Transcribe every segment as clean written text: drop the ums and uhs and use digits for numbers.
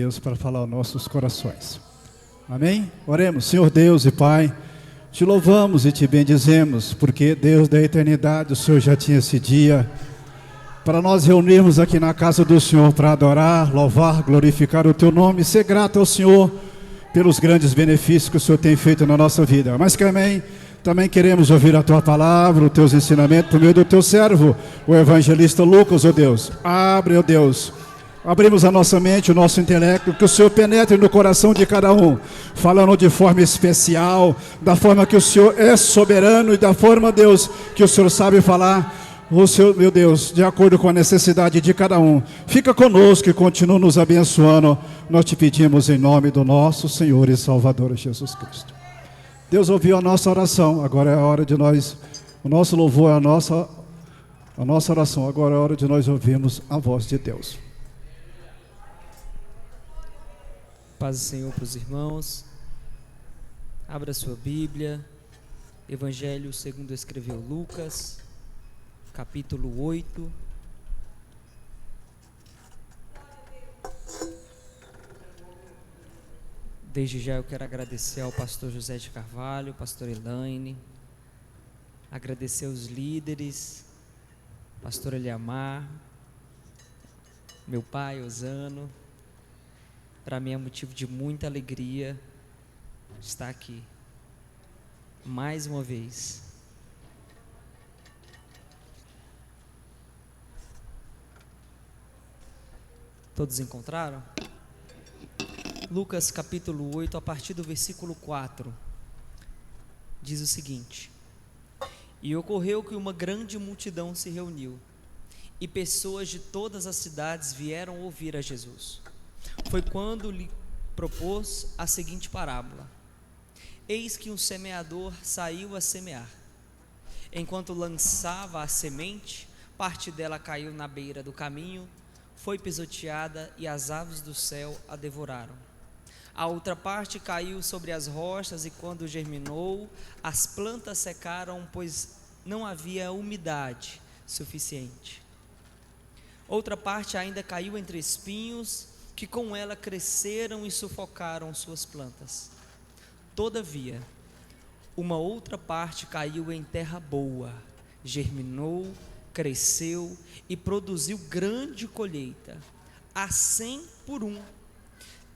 Deus para falar aos nossos corações. Amém? Oremos. Senhor Deus e Pai, te louvamos e te bendizemos, porque Deus da eternidade, o Senhor já tinha esse dia para nós reunirmos aqui na casa do Senhor para adorar, louvar, glorificar o teu nome e ser grato ao Senhor pelos grandes benefícios que o Senhor tem feito na nossa vida. Mas também queremos ouvir a tua palavra, os teus ensinamentos por meio do teu servo, o evangelista Lucas, ó Deus. Abre, ó Deus. Abrimos a nossa mente, o nosso intelecto, que o Senhor penetre no coração de cada um, falando de forma especial, da forma que o Senhor é soberano e da forma, Deus, que o Senhor sabe falar, o Senhor, meu Deus, de acordo com a necessidade de cada um. Fica conosco e continua nos abençoando. Nós te pedimos em nome do nosso Senhor e Salvador Jesus Cristo. Deus ouviu a nossa oração, agora é a hora de nós, o nosso louvor é a nossa oração, agora é a hora de nós ouvirmos a voz de Deus. Paz do Senhor para os irmãos. Abra sua Bíblia, Evangelho segundo escreveu Lucas, capítulo 8. Desde já eu quero agradecer ao pastor José de Carvalho, pastor Elaine, agradecer aos líderes, pastor Eliamar, meu pai Osano. Para mim é motivo de muita alegria estar aqui, mais uma vez. Todos encontraram? Lucas capítulo 8, a partir do versículo 4, diz o seguinte: E ocorreu que uma grande multidão se reuniu, e pessoas de todas as cidades vieram ouvir a Jesus. Foi quando lhe propôs a seguinte parábola: Eis que um semeador saiu a semear. Enquanto lançava a semente, parte dela caiu na beira do caminho, foi pisoteada e as aves do céu a devoraram. A outra parte caiu sobre as rochas e quando germinou, as plantas secaram, pois não havia umidade suficiente. Outra parte ainda caiu entre espinhos, que com ela cresceram e sufocaram suas plantas. Todavia, uma outra parte caiu em terra boa, germinou, cresceu e produziu grande colheita, a 100 por 1.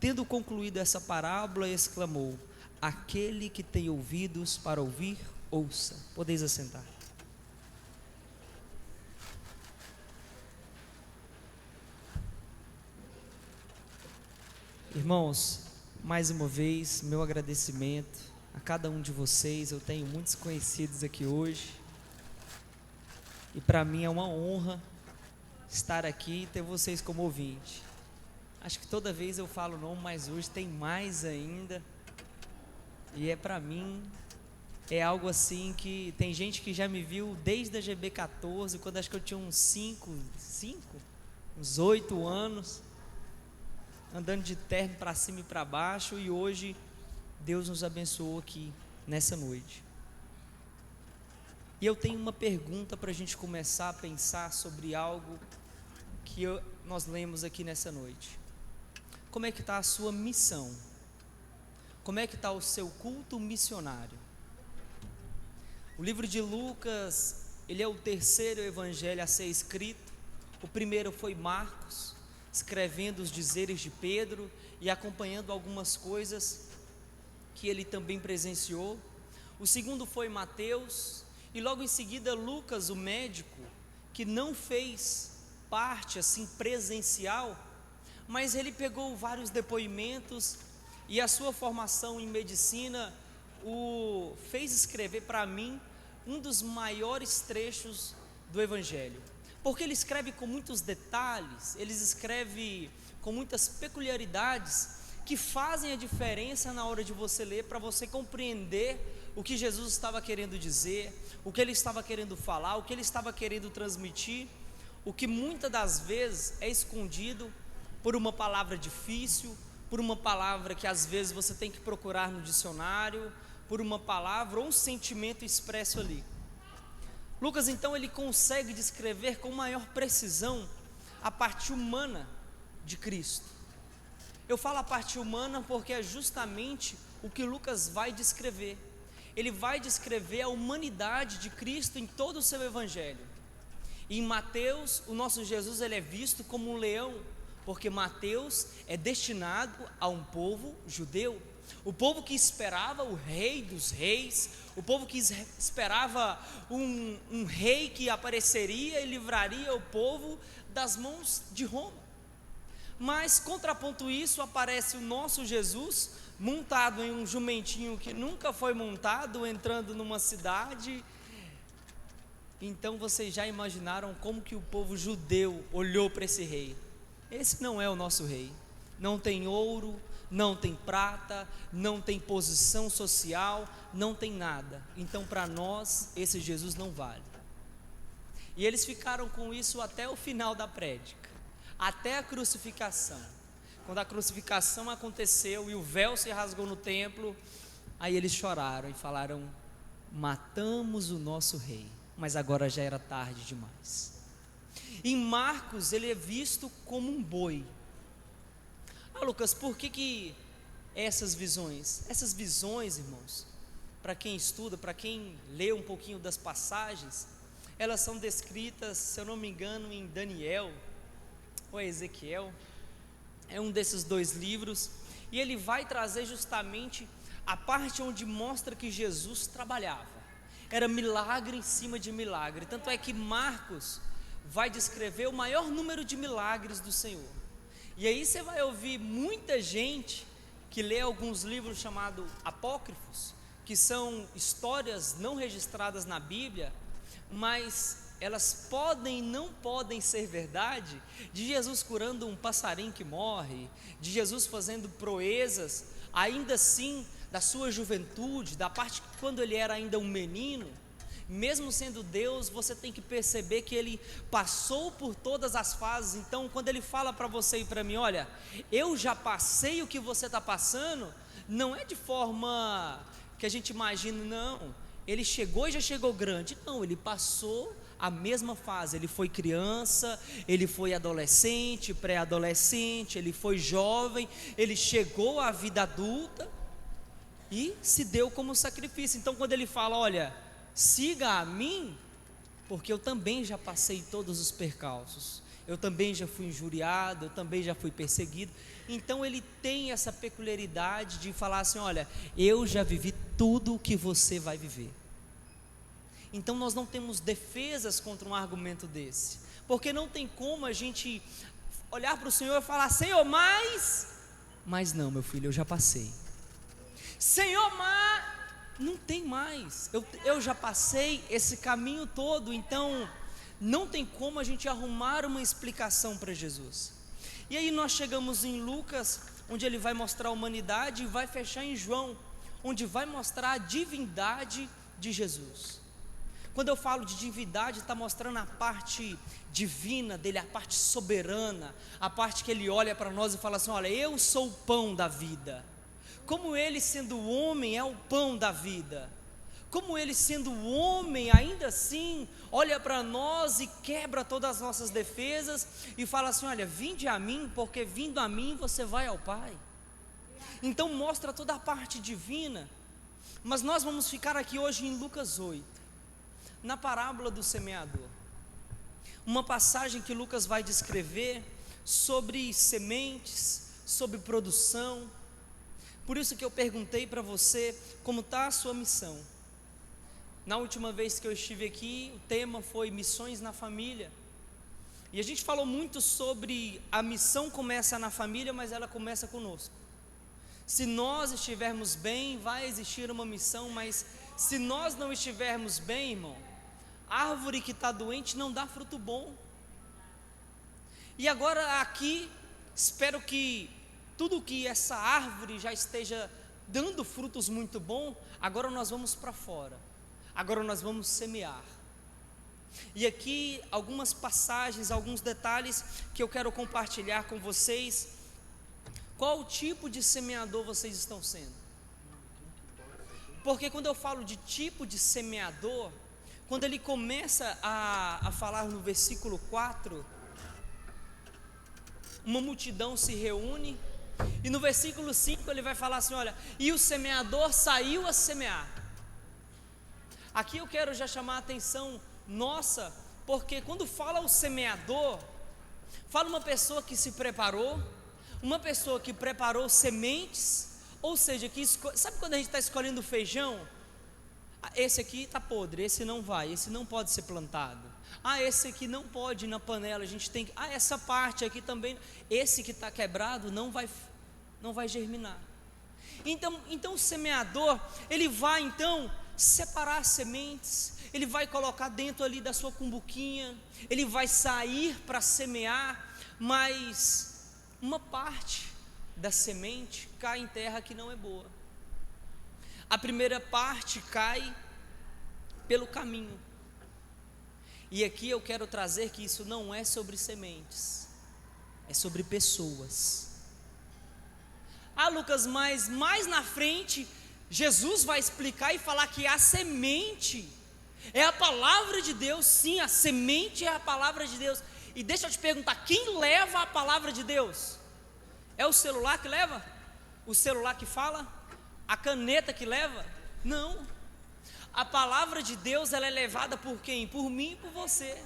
Tendo concluído essa parábola, exclamou: Aquele que tem ouvidos para ouvir, ouça. Podeis assentar. Irmãos, mais uma vez, meu agradecimento a cada um de vocês. Eu tenho muitos conhecidos aqui hoje, e para mim é uma honra estar aqui e ter vocês como ouvinte. Acho que toda vez eu falo o nome, mas hoje tem mais ainda, e para mim, é algo assim que tem gente que já me viu desde a GB14, quando acho que eu tinha uns 8 anos, andando de terno para cima e para baixo, e hoje Deus nos abençoou aqui nessa noite. E eu tenho uma pergunta para a gente começar a pensar sobre algo que nós lemos aqui nessa noite. Como é que está a sua missão? Como é que está o seu culto missionário? O livro de Lucas, ele é o terceiro evangelho a ser escrito. O primeiro foi Marcos, escrevendo os dizeres de Pedro e acompanhando algumas coisas que ele também presenciou. O segundo foi Mateus, e logo em seguida Lucas, o médico, que não fez parte assim presencial, mas ele pegou vários depoimentos e a sua formação em medicina o fez escrever para mim um dos maiores trechos do evangelho. Porque ele escreve com muitos detalhes, ele escreve com muitas peculiaridades que fazem a diferença na hora de você ler, para você compreender o que Jesus estava querendo dizer, o que ele estava querendo falar, o que ele estava querendo transmitir, o que muitas das vezes é escondido por uma palavra difícil, por uma palavra que às vezes você tem que procurar no dicionário, por uma palavra ou um sentimento expresso ali. Lucas, então, ele consegue descrever com maior precisão a parte humana de Cristo. Eu falo a parte humana porque é justamente o que Lucas vai descrever. Ele vai descrever a humanidade de Cristo em todo o seu evangelho. E em Mateus, o nosso Jesus ele é visto como um leão, porque Mateus é destinado a um povo judeu, o povo que esperava o rei dos reis, o povo que esperava um rei que apareceria e livraria o povo das mãos de Roma. Mas, contraponto isso, aparece o nosso Jesus, montado em um jumentinho que nunca foi montado, entrando numa cidade. Então vocês já imaginaram como que o povo judeu olhou para esse rei? Esse não é o nosso rei. Não tem ouro, não tem prata, não tem posição social, não tem nada. Então para nós esse Jesus não vale. E eles ficaram com isso até o final da prédica, até a crucificação. Quando a crucificação aconteceu e o véu se rasgou no templo, aí eles choraram e falaram: matamos o nosso rei. Mas agora já era tarde demais. Em Marcos ele é visto como um boi. Lucas, por que essas visões? Essas visões, irmãos, para quem estuda, para quem lê um pouquinho das passagens, elas são descritas, se eu não me engano, em Daniel ou Ezequiel, é um desses dois livros, e ele vai trazer justamente a parte onde mostra que Jesus trabalhava. Era milagre em cima de milagre. Tanto é que Marcos vai descrever o maior número de milagres do Senhor. E aí você vai ouvir muita gente que lê alguns livros chamados apócrifos, que são histórias não registradas na Bíblia, mas elas podem e não podem ser verdade, de Jesus curando um passarinho que morre, de Jesus fazendo proezas, ainda assim, da sua juventude, da parte que quando ele era ainda um menino. Mesmo sendo Deus, você tem que perceber que ele passou por todas as fases. Então quando ele fala para você e para mim: olha, eu já passei o que você está passando, não é de forma que a gente imagina, não, ele chegou e já chegou grande. Não, ele passou a mesma fase. Ele foi criança, ele foi adolescente, pré-adolescente, ele foi jovem, ele chegou à vida adulta e se deu como sacrifício. Então quando ele fala: olha, siga a mim, porque eu também já passei todos os percalços, eu também já fui injuriado, eu também já fui perseguido. Então ele tem essa peculiaridade de falar assim: olha, eu já vivi tudo o que você vai viver. Então nós não temos defesas contra um argumento desse, porque não tem como a gente olhar para o Senhor e falar: Senhor, mas não, meu filho, eu já passei. Senhor, mas não tem mais, eu já passei esse caminho todo. Então não tem como a gente arrumar uma explicação para Jesus. E aí nós chegamos em Lucas, onde ele vai mostrar a humanidade, e vai fechar em João, onde vai mostrar a divindade de Jesus. Quando eu falo de divindade, está mostrando a parte divina dele, a parte soberana, a parte que ele olha para nós e fala assim: olha, eu sou o pão da vida. Como ele, sendo homem, é o pão da vida. Como ele, sendo homem, ainda assim olha para nós e quebra todas as nossas defesas e fala assim: olha, vinde a mim, porque vindo a mim você vai ao Pai. Então mostra toda a parte divina. Mas nós vamos ficar aqui hoje em Lucas 8, na parábola do semeador, uma passagem que Lucas vai descrever sobre sementes, sobre produção. Por isso que eu perguntei para você como está a sua missão. Na última vez que eu estive aqui, o tema foi missões na família, e a gente falou muito sobre a missão começa na família, mas ela começa conosco. Se nós estivermos bem, vai existir uma missão, mas se nós não estivermos bem, irmão, árvore que está doente não dá fruto bom. E agora aqui, espero que tudo que essa árvore já esteja dando frutos muito bons. Agora nós vamos para fora, agora nós vamos semear. E aqui algumas passagens, alguns detalhes que eu quero compartilhar com vocês. Qual tipo de semeador vocês estão sendo? Porque quando eu falo de tipo de semeador, quando ele começa a falar no versículo 4, uma multidão se reúne E no versículo 5 ele vai falar assim, olha, e o semeador saiu a semear. Aqui eu quero já chamar a atenção nossa, porque quando fala o semeador, fala uma pessoa que se preparou, uma pessoa que preparou sementes, ou seja, sabe quando a gente está escolhendo feijão? Esse aqui está podre, esse não vai, esse não pode ser plantado. Esse aqui não pode ir na panela, a gente tem que... essa parte aqui também, esse que está quebrado não vai germinar. Então o semeador, ele vai então separar as sementes, ele vai colocar dentro ali da sua cumbuquinha, ele vai sair para semear, mas uma parte da semente cai em terra que não é boa. A primeira parte cai pelo caminho. E aqui eu quero trazer que isso não é sobre sementes, é sobre pessoas. Lucas, mas mais na frente, Jesus vai explicar e falar que a semente é a palavra de Deus. Sim, a semente é a palavra de Deus. E deixa eu te perguntar, quem leva a palavra de Deus? É o celular que leva? O celular que fala? A caneta que leva? Não. A palavra de Deus, ela é levada por quem? Por mim e por você.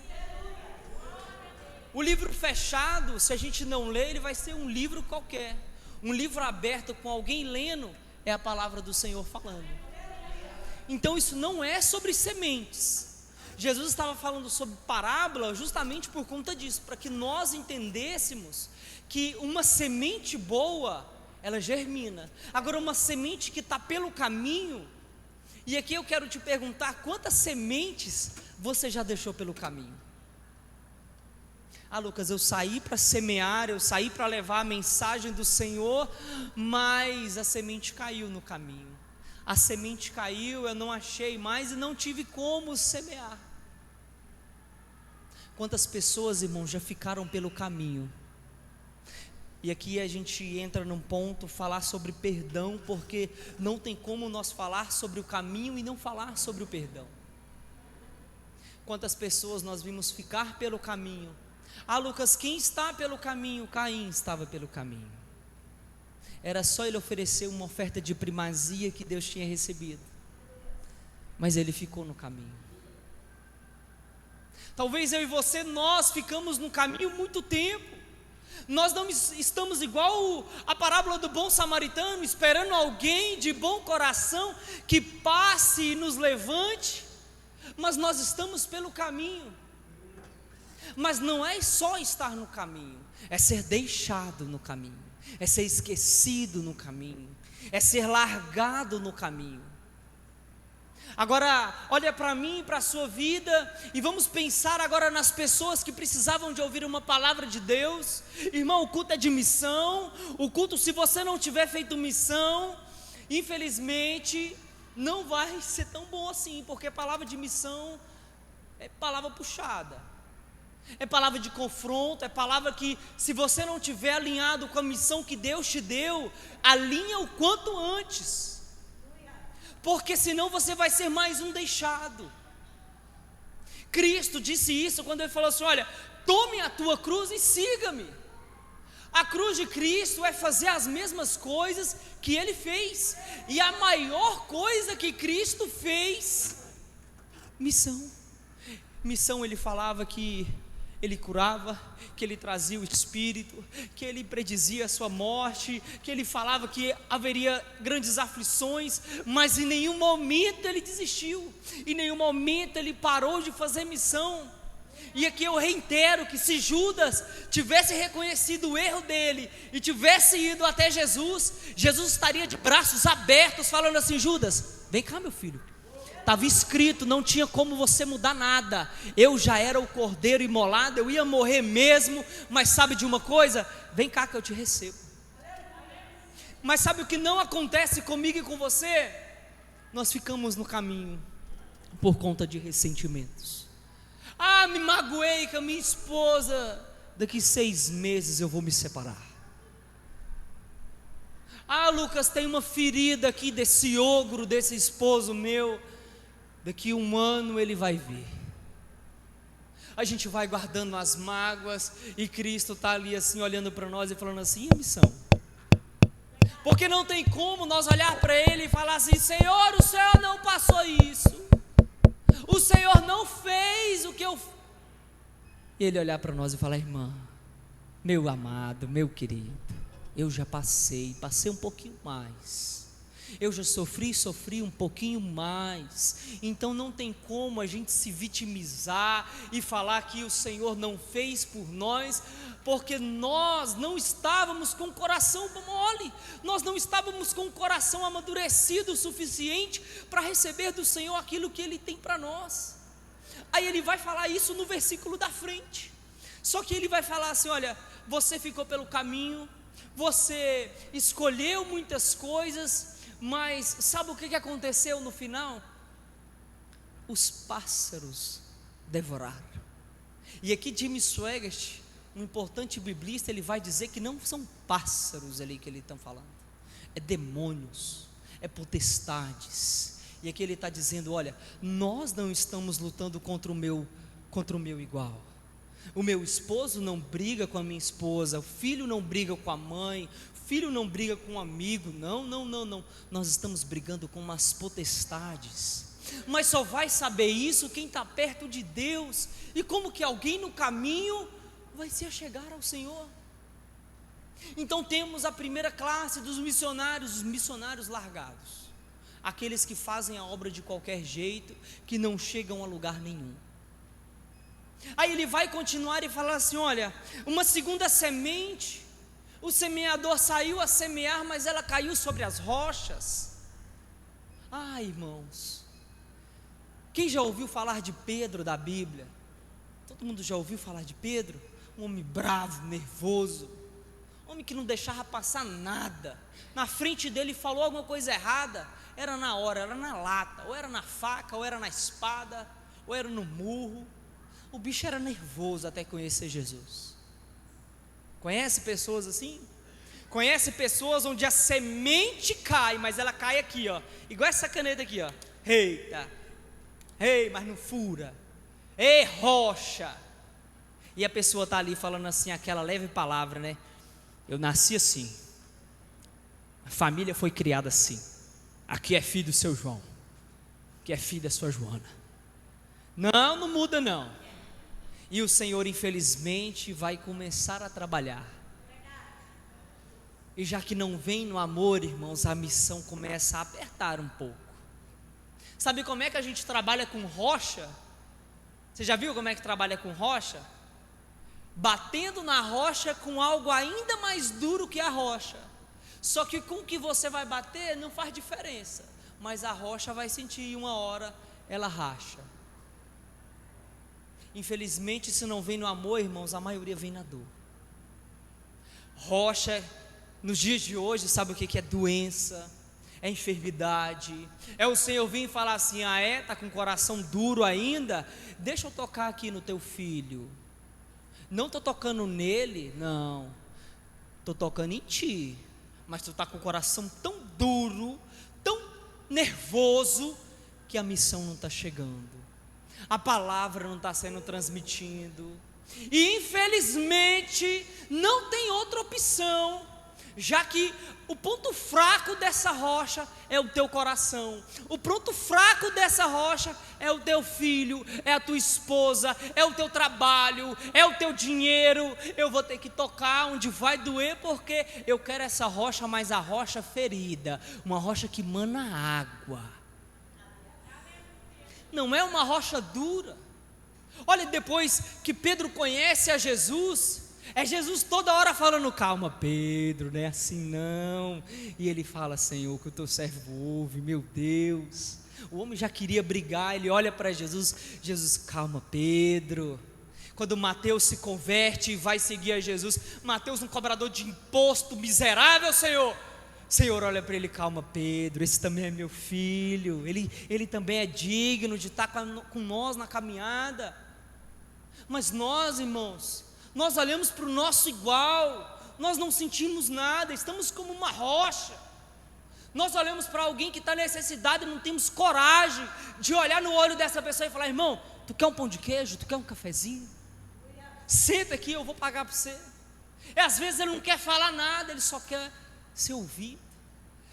O livro fechado, se a gente não ler, ele vai ser um livro qualquer. Um livro aberto com alguém lendo, é a palavra do Senhor falando. Então isso não é sobre sementes. Jesus estava falando sobre parábola justamente por conta disso, para que nós entendêssemos que uma semente boa, ela germina. Agora uma semente que está pelo caminho, e aqui eu quero te perguntar, quantas sementes você já deixou pelo caminho? Lucas, eu saí para semear, eu saí para levar a mensagem do Senhor, mas a semente caiu no caminho. A semente caiu, eu não achei mais e não tive como semear. Quantas pessoas, irmãos, já ficaram pelo caminho? E aqui a gente entra num ponto, falar sobre perdão, porque não tem como nós falar sobre o caminho e não falar sobre o perdão. Quantas pessoas nós vimos ficar pelo caminho? Lucas, quem está pelo caminho? Caim estava pelo caminho. Era só ele oferecer uma oferta de primazia que Deus tinha recebido, mas ele ficou no caminho. Talvez eu e você, nós ficamos no caminho muito tempo. Nós não estamos igual a parábola do bom samaritano, esperando alguém de bom coração que passe e nos levante, mas nós estamos pelo caminho. Mas não é só estar no caminho, é ser deixado no caminho, é ser esquecido no caminho, é ser largado no caminho. Agora, olha para mim e para a sua vida, e vamos pensar agora nas pessoas que precisavam de ouvir uma palavra de Deus. Irmão, o culto é de missão. O culto, se você não tiver feito missão, infelizmente, não vai ser tão bom assim, porque palavra de missão é palavra puxada, é palavra de confronto, é palavra que, se você não tiver alinhado com a missão que Deus te deu, alinha o quanto antes, porque senão você vai ser mais um deixado. Cristo disse isso quando ele falou assim: olha, tome a tua cruz e siga-me. A cruz de Cristo é fazer as mesmas coisas que ele fez, e a maior coisa que Cristo fez, missão. Missão, ele falava que ele curava, que ele trazia o Espírito, que ele predizia a sua morte, que ele falava que haveria grandes aflições, mas em nenhum momento ele desistiu, em nenhum momento ele parou de fazer missão. E aqui eu reitero que se Judas tivesse reconhecido o erro dele e tivesse ido até Jesus, Jesus estaria de braços abertos falando assim: Judas, vem cá meu filho, estava escrito, não tinha como você mudar nada, eu já era o cordeiro imolado, eu ia morrer mesmo, mas sabe de uma coisa? Vem cá que eu te recebo. Mas sabe o que não acontece comigo e com você? Nós ficamos no caminho por conta de ressentimentos. Me magoei com a minha esposa, daqui 6 meses eu vou me separar. Lucas, tem uma ferida aqui desse ogro, desse esposo meu, daqui 1 ano ele vai ver. A gente vai guardando as mágoas, e Cristo está ali assim olhando para nós e falando assim: e a missão? Porque não tem como nós olhar para ele e falar assim: Senhor, o Senhor não passou isso, o Senhor não fez o que eu... E ele olhar para nós e falar: irmã, meu amado, meu querido, eu já passei um pouquinho mais, eu já sofri um pouquinho mais. Então não tem como a gente se vitimizar e falar que o Senhor não fez por nós, porque nós não estávamos com o coração mole, nós não estávamos com o coração amadurecido o suficiente para receber do Senhor aquilo que Ele tem para nós. Aí ele vai falar isso no versículo da frente, só que ele vai falar assim: olha, você ficou pelo caminho, você escolheu muitas coisas, mas sabe o que aconteceu no final? Os pássaros devoraram. E aqui Jimmy Swaggart, um importante biblista, ele vai dizer que não são pássaros ali que ele está falando, é demônios, é potestades. E aqui ele está dizendo: olha, nós não estamos lutando contra o meu igual. O meu esposo não briga com a minha esposa, o filho não briga com a mãe, o filho não briga com um amigo. Não. Nós estamos brigando com umas potestades. Mas só vai saber isso quem está perto de Deus. E como que alguém no caminho vai se achegar ao Senhor? Então temos a primeira classe dos missionários, os missionários largados, aqueles que fazem a obra de qualquer jeito, que não chegam a lugar nenhum. Aí ele vai continuar e falar assim: olha, uma segunda semente, o semeador saiu a semear, mas ela caiu sobre as rochas. Irmãos, quem já ouviu falar de Pedro da Bíblia? Todo mundo já ouviu falar de Pedro? Um homem bravo, nervoso, homem que não deixava passar nada. Na frente dele falou alguma coisa errada, era na hora, era na lata, ou era na faca, ou era na espada, ou era no murro. O bicho era nervoso até conhecer Jesus. Conhece pessoas assim? Conhece pessoas onde a semente cai, mas ela cai aqui, ó, igual essa caneta aqui, ó. Eita, mas não fura. Ei, rocha. E a pessoa está ali falando assim, aquela leve palavra, né? Eu nasci assim, a família foi criada assim. Aqui é filho do seu João, aqui é filho da sua Joana. Não muda não. E o Senhor infelizmente vai começar a trabalhar. E já que não vem no amor, irmãos, a missão começa a apertar um pouco. Sabe como é que a gente trabalha com rocha? Você já viu como é que trabalha com rocha? Batendo na rocha com algo ainda mais duro que a rocha. Só que com o que você vai bater não faz diferença, mas a rocha vai sentir, e uma hora ela racha. Infelizmente, se não vem no amor, irmãos, a maioria vem na dor. Rocha, nos dias de hoje, sabe o que é doença? É enfermidade. É o Senhor vir e falar assim: está com o coração duro ainda? Deixa eu tocar aqui no teu filho. Não estou tocando nele, não, estou tocando em ti. Mas tu está com o coração tão duro, tão nervoso, que a missão não está chegando, a palavra não está sendo transmitida. E infelizmente não tem outra opção, já que o ponto fraco dessa rocha é o teu coração, o ponto fraco dessa rocha é o teu filho, é a tua esposa, é o teu trabalho, é o teu dinheiro. Eu vou ter que tocar onde vai doer, porque eu quero essa rocha, mas a rocha ferida, uma rocha que mana água, não é uma rocha dura. Olha, depois que Pedro conhece a Jesus, é Jesus toda hora falando: calma Pedro, não é assim não. E ele fala: Senhor, que o teu servo ouve. Meu Deus, o homem já queria brigar. Ele olha para Jesus: Jesus, calma Pedro. Quando Mateus se converte e vai seguir a Jesus, Mateus, um cobrador de imposto, miserável, Senhor olha para ele: calma Pedro, esse também é meu filho, ele também é digno de estar com nós na caminhada. Mas nós, irmãos, nós olhamos para o nosso igual, nós não sentimos nada, estamos como uma rocha. Nós olhamos para alguém que está em necessidade e não temos coragem de olhar no olho dessa pessoa e falar: irmão, tu quer um pão de queijo? Tu quer um cafezinho? Senta aqui, eu vou pagar para você. E às vezes ele não quer falar nada, ele só quer ser ouvido.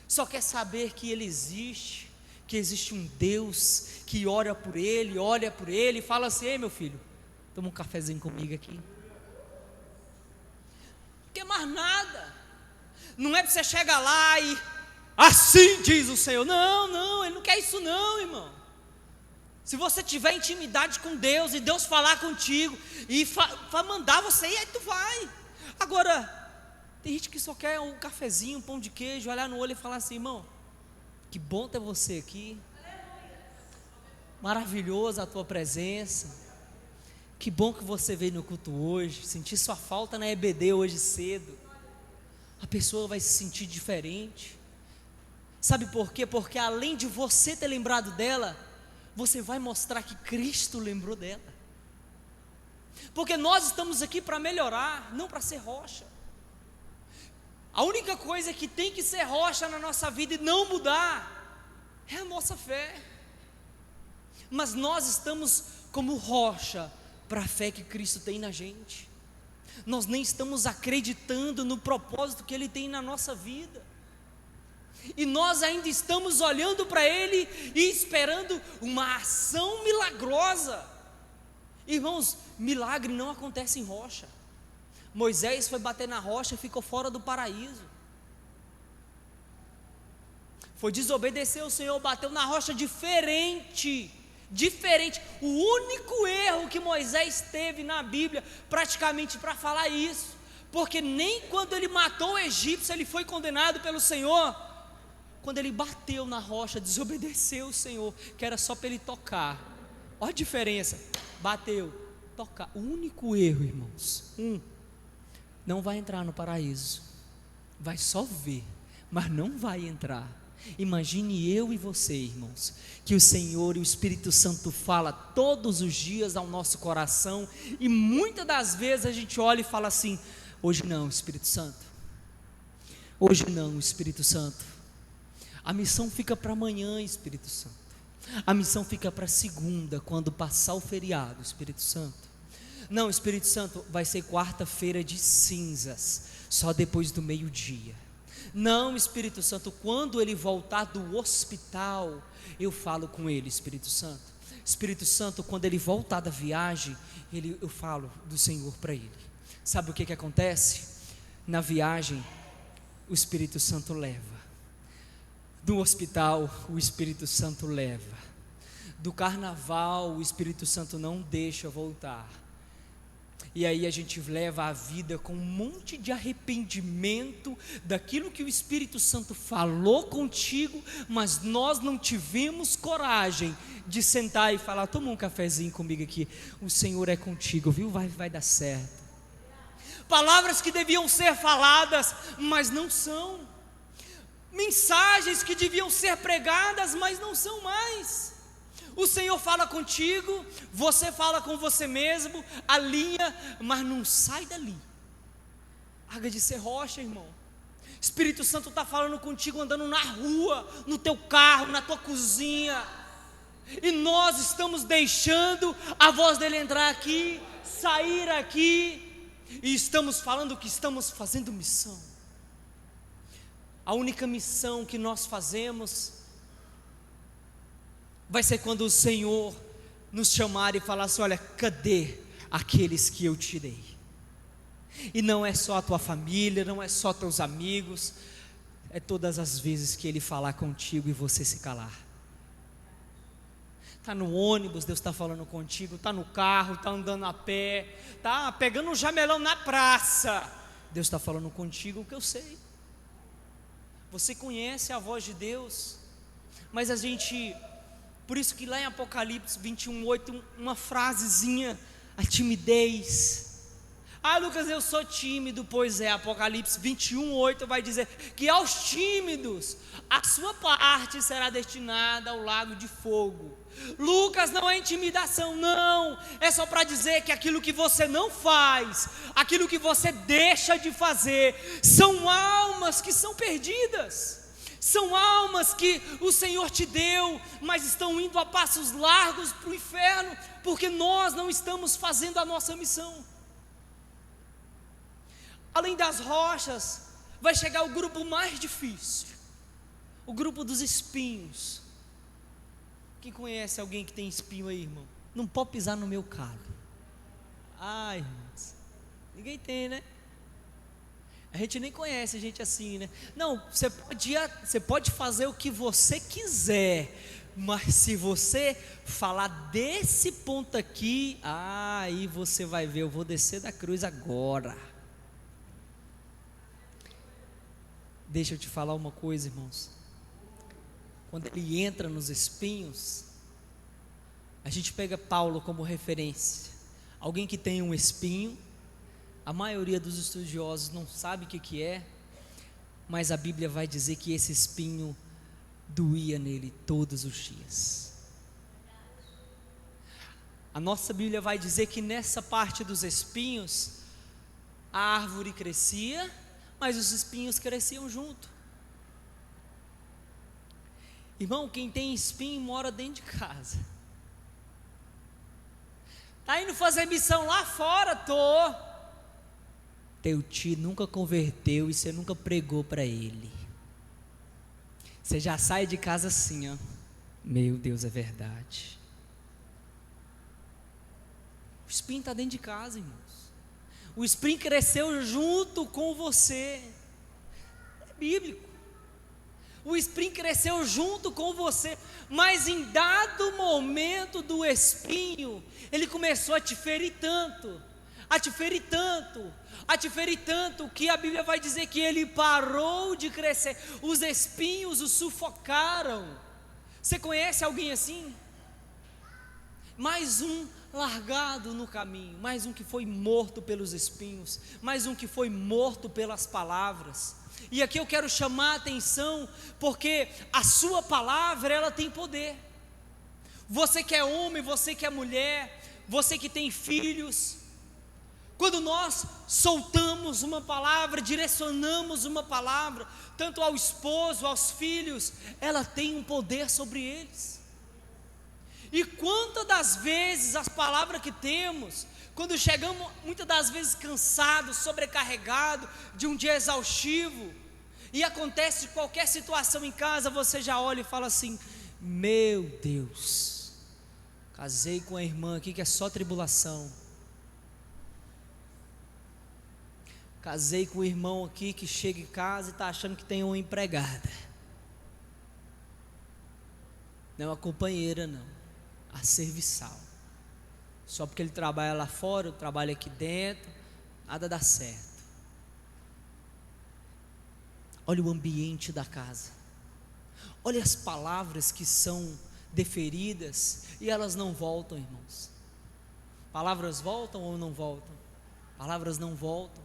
só quer saber que Ele existe, que existe um Deus que ora por ele, olha por ele e fala assim: ei meu filho, toma um cafezinho comigo aqui. Não quer mais nada. Não é para você chegar lá e assim diz o Senhor. Não, Ele não quer isso não, irmão. Se você tiver intimidade com Deus e Deus falar contigo e mandar você ir, aí tu vai. Agora, tem gente que só quer um cafezinho, um pão de queijo, olhar no olho e falar assim: irmão, que bom ter você aqui, maravilhosa a tua presença, que bom que você veio no culto hoje, senti sua falta na EBD hoje cedo. A pessoa vai se sentir diferente. Sabe por quê? Porque além de você ter lembrado dela, você vai mostrar que Cristo lembrou dela. Porque nós estamos aqui para melhorar, não para ser rocha. A única coisa que tem que ser rocha na nossa vida e não mudar é a nossa fé. Mas nós estamos como rocha para a fé que Cristo tem na gente. Nós nem estamos acreditando no propósito que Ele tem na nossa vida. E nós ainda estamos olhando para Ele e esperando uma ação milagrosa. Irmãos, milagre não acontece em rocha. Moisés foi bater na rocha e ficou fora do paraíso. Foi desobedecer ao Senhor, bateu na rocha diferente. O único erro que Moisés teve na Bíblia, praticamente para falar isso, porque nem quando ele matou o egípcio ele foi condenado pelo Senhor. Quando ele bateu na rocha, desobedeceu o Senhor, que era só para ele tocar. Olha a diferença, bateu, tocar. O único erro, irmãos, não vai entrar no paraíso, vai só ver, mas não vai entrar. Imagine eu e você, irmãos, que o Senhor e o Espírito Santo fala todos os dias ao nosso coração, e muitas das vezes a gente olha e fala assim: hoje não, Espírito Santo, hoje não, Espírito Santo, a missão fica para amanhã, Espírito Santo, a missão fica para segunda, quando passar o feriado, Espírito Santo. Não, Espírito Santo, vai ser quarta-feira de cinzas, só depois do meio-dia. Não, Espírito Santo, quando ele voltar do hospital, eu falo com ele, Espírito Santo. Espírito Santo, quando ele voltar da viagem, eu falo do Senhor para ele. Sabe o que acontece? Na viagem, o Espírito Santo leva. Do hospital, o Espírito Santo leva. Do carnaval, o Espírito Santo não deixa voltar. E aí a gente leva a vida com um monte de arrependimento daquilo que o Espírito Santo falou contigo, mas nós não tivemos coragem de sentar e falar: toma um cafezinho comigo aqui, o Senhor é contigo, viu? Vai dar certo. Palavras que deviam ser faladas, mas não são. Mensagens que deviam ser pregadas, mas não são mais. O Senhor fala contigo, você fala com você mesmo, alinha, mas não sai dali. Larga de ser rocha, irmão. Espírito Santo está falando contigo andando na rua, no teu carro, na tua cozinha, e nós estamos deixando a voz dele entrar aqui, sair aqui, e estamos falando que estamos fazendo missão. A única missão que nós fazemos vai ser quando o Senhor nos chamar e falar assim: olha, cadê aqueles que eu tirei? E não é só a tua família, não é só teus amigos, é todas as vezes que Ele falar contigo e você se calar. Está no ônibus, Deus está falando contigo, está no carro, está andando a pé, está pegando um jamelão na praça, Deus está falando contigo, o que eu sei. Você conhece a voz de Deus, mas a gente... Por isso que lá em Apocalipse 21:8, uma frasezinha, a timidez. Ah, Lucas, eu sou tímido. Pois é, Apocalipse 21:8 vai dizer que aos tímidos a sua parte será destinada ao lago de fogo. Lucas, não é intimidação, não. É só para dizer que aquilo que você não faz, aquilo que você deixa de fazer, são almas que são perdidas. São almas que o Senhor te deu, mas estão indo a passos largos para o inferno, porque nós não estamos fazendo a nossa missão. Além das rochas, vai chegar o grupo mais difícil. O grupo dos espinhos. Quem conhece alguém que tem espinho aí, irmão? Não pode pisar no meu calo. Ai, irmãos, ninguém tem, né? A gente nem conhece gente assim, né? Não, você pode fazer o que você quiser, mas se você falar desse ponto aqui, aí você vai ver, eu vou descer da cruz agora. Deixa eu te falar uma coisa, irmãos. Quando ele entra nos espinhos, a gente pega Paulo como referência. Alguém que tem um espinho, a maioria dos estudiosos não sabe o que é, mas a Bíblia vai dizer que esse espinho doía nele todos os dias. A nossa Bíblia vai dizer que nessa parte dos espinhos, a árvore crescia, mas os espinhos cresciam junto. Irmão, quem tem espinho mora dentro de casa. Está indo fazer missão lá fora? Tô. Teu tio nunca converteu e você nunca pregou para ele. Você já sai de casa assim, ó. Meu Deus, é verdade. O espinho está dentro de casa, irmãos. O espinho cresceu junto com você. É bíblico. O espinho cresceu junto com você, mas em dado momento do espinho, ele começou a te ferir tanto, que a Bíblia vai dizer que ele parou de crescer, os espinhos o sufocaram. Você conhece alguém assim? Mais um largado no caminho, mais um que foi morto pelos espinhos, mais um que foi morto pelas palavras. E aqui eu quero chamar a atenção, porque a sua palavra, ela tem poder. Você que é homem, você que é mulher, você que tem filhos, quando nós soltamos uma palavra, direcionamos uma palavra, tanto ao esposo, aos filhos, ela tem um poder sobre eles. E quantas das vezes as palavras que temos, quando chegamos muitas das vezes cansados, sobrecarregados, de um dia exaustivo, e acontece qualquer situação em casa, você já olha e fala assim: meu Deus, casei com a irmã aqui que é só tribulação, casei com o irmão aqui que chega em casa e está achando que tem uma empregada, não é uma companheira não, a serviçal. Só porque ele trabalha lá fora, eu trabalho aqui dentro, nada dá certo. Olha o ambiente da casa, olha as palavras que são deferidas e elas não voltam, irmãos. Palavras voltam ou não voltam? Palavras não voltam.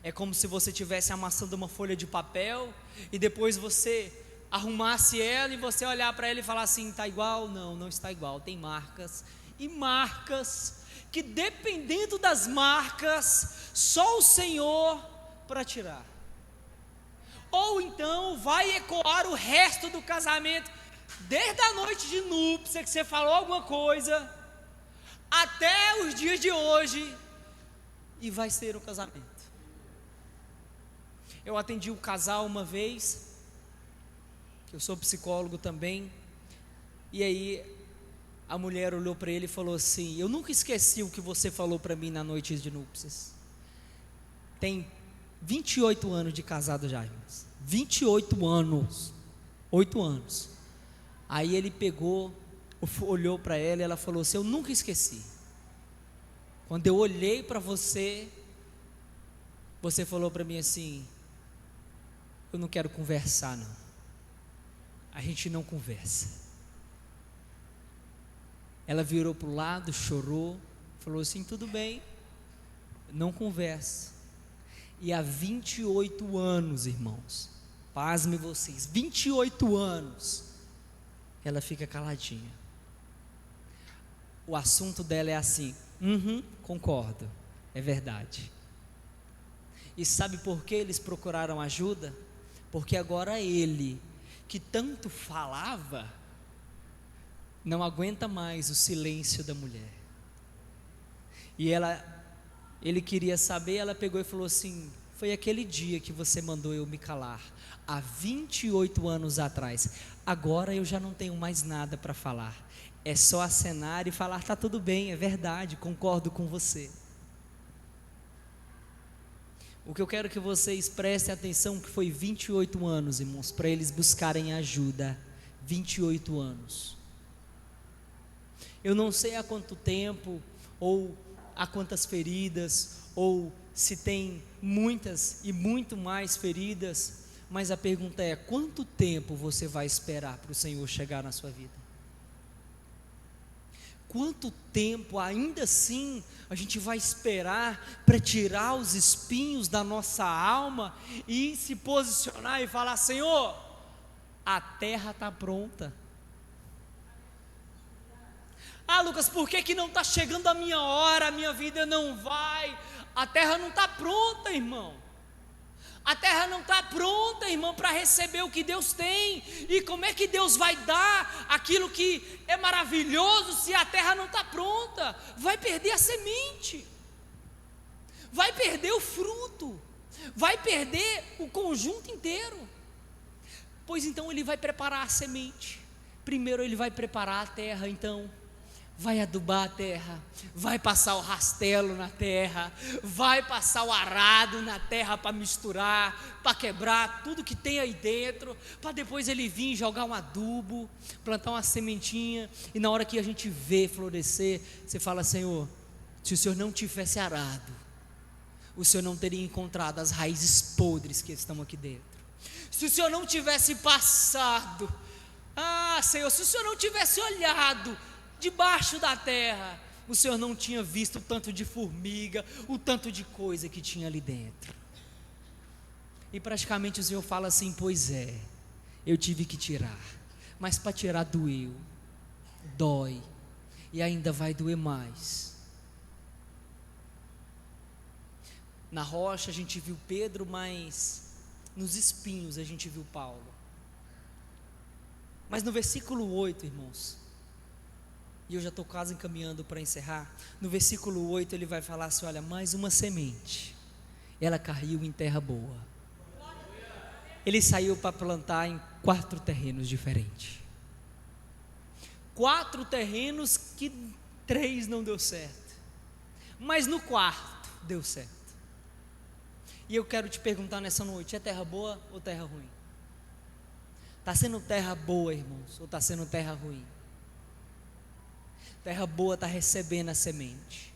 É como se você estivesse amassando uma folha de papel e depois você arrumasse ela e você olhar para ela e falar assim: está igual? Não, não está igual, tem marcas, e marcas, que dependendo das marcas, só o Senhor para tirar. Ou então vai ecoar o resto do casamento, desde a noite de núpcia que você falou alguma coisa, até os dias de hoje, e vai ser o casamento. Eu atendi um casal uma vez, eu sou psicólogo também, e aí a mulher olhou para ele e falou assim: eu nunca esqueci o que você falou para mim na noite de núpcias. Tem 28 anos de casado já, irmãos, 28 anos, 8 anos. Aí ele pegou, olhou para ela e ela falou assim: eu nunca esqueci, quando eu olhei para você, você falou para mim assim: eu não quero conversar não, a gente não conversa. Ela virou para o lado, chorou, falou assim: tudo bem, não conversa. E há 28 anos, irmãos, pasmem vocês, 28 anos, ela fica caladinha. O assunto dela é assim: concordo, é verdade. E sabe por que eles procuraram ajuda? Porque agora ele, que tanto falava, não aguenta mais o silêncio da mulher. E ele queria saber, ela pegou e falou assim: foi aquele dia que você mandou eu me calar, há 28 anos atrás. Agora eu já não tenho mais nada para falar, é só acenar e falar: está tudo bem, é verdade, concordo com você. O que eu quero que vocês prestem atenção, que foi 28 anos, irmãos, para eles buscarem ajuda. 28 anos. Eu não sei há quanto tempo, ou há quantas feridas, ou se tem muitas e muito mais feridas, mas a pergunta é: quanto tempo você vai esperar para o Senhor chegar na sua vida? Quanto tempo ainda assim a gente vai esperar para tirar os espinhos da nossa alma e se posicionar e falar: Senhor, a terra está pronta. Ah, Lucas, por que não está chegando a minha hora, a minha vida não vai? A terra não está pronta, irmão. A terra não está pronta, irmão, para receber o que Deus tem. E como é que Deus vai dar aquilo que é maravilhoso se a terra não está pronta? Vai perder a semente, vai perder o fruto, vai perder o conjunto inteiro. Pois então ele vai preparar a semente. Primeiro ele vai preparar a terra, então vai adubar a terra, vai passar o rastelo na terra, vai passar o arado na terra para misturar, para quebrar tudo que tem aí dentro, para depois ele vir jogar um adubo, plantar uma sementinha, e na hora que a gente vê florescer, você fala: Senhor, se o Senhor não tivesse arado, o Senhor não teria encontrado as raízes podres que estão aqui dentro. Se o Senhor não tivesse passado, Senhor, se o Senhor não tivesse olhado debaixo da terra, o Senhor não tinha visto o tanto de formiga, o tanto de coisa que tinha ali dentro. E praticamente o Senhor fala assim: pois é, eu tive que tirar, mas para tirar doeu, dói, e ainda vai doer mais. Na rocha a gente viu Pedro, mas nos espinhos a gente viu Paulo. Mas no versículo 8, irmãos, e eu já estou quase encaminhando para encerrar, no versículo 8 ele vai falar assim: olha, mais uma semente, ela caiu em terra boa. Ele saiu para plantar em 4 terrenos diferentes. 4 terrenos que 3 não deu certo, mas no 4º deu certo. E eu quero te perguntar nessa noite: é terra boa ou terra ruim? Está sendo terra boa, irmãos, ou está sendo terra ruim? Terra boa está recebendo a semente.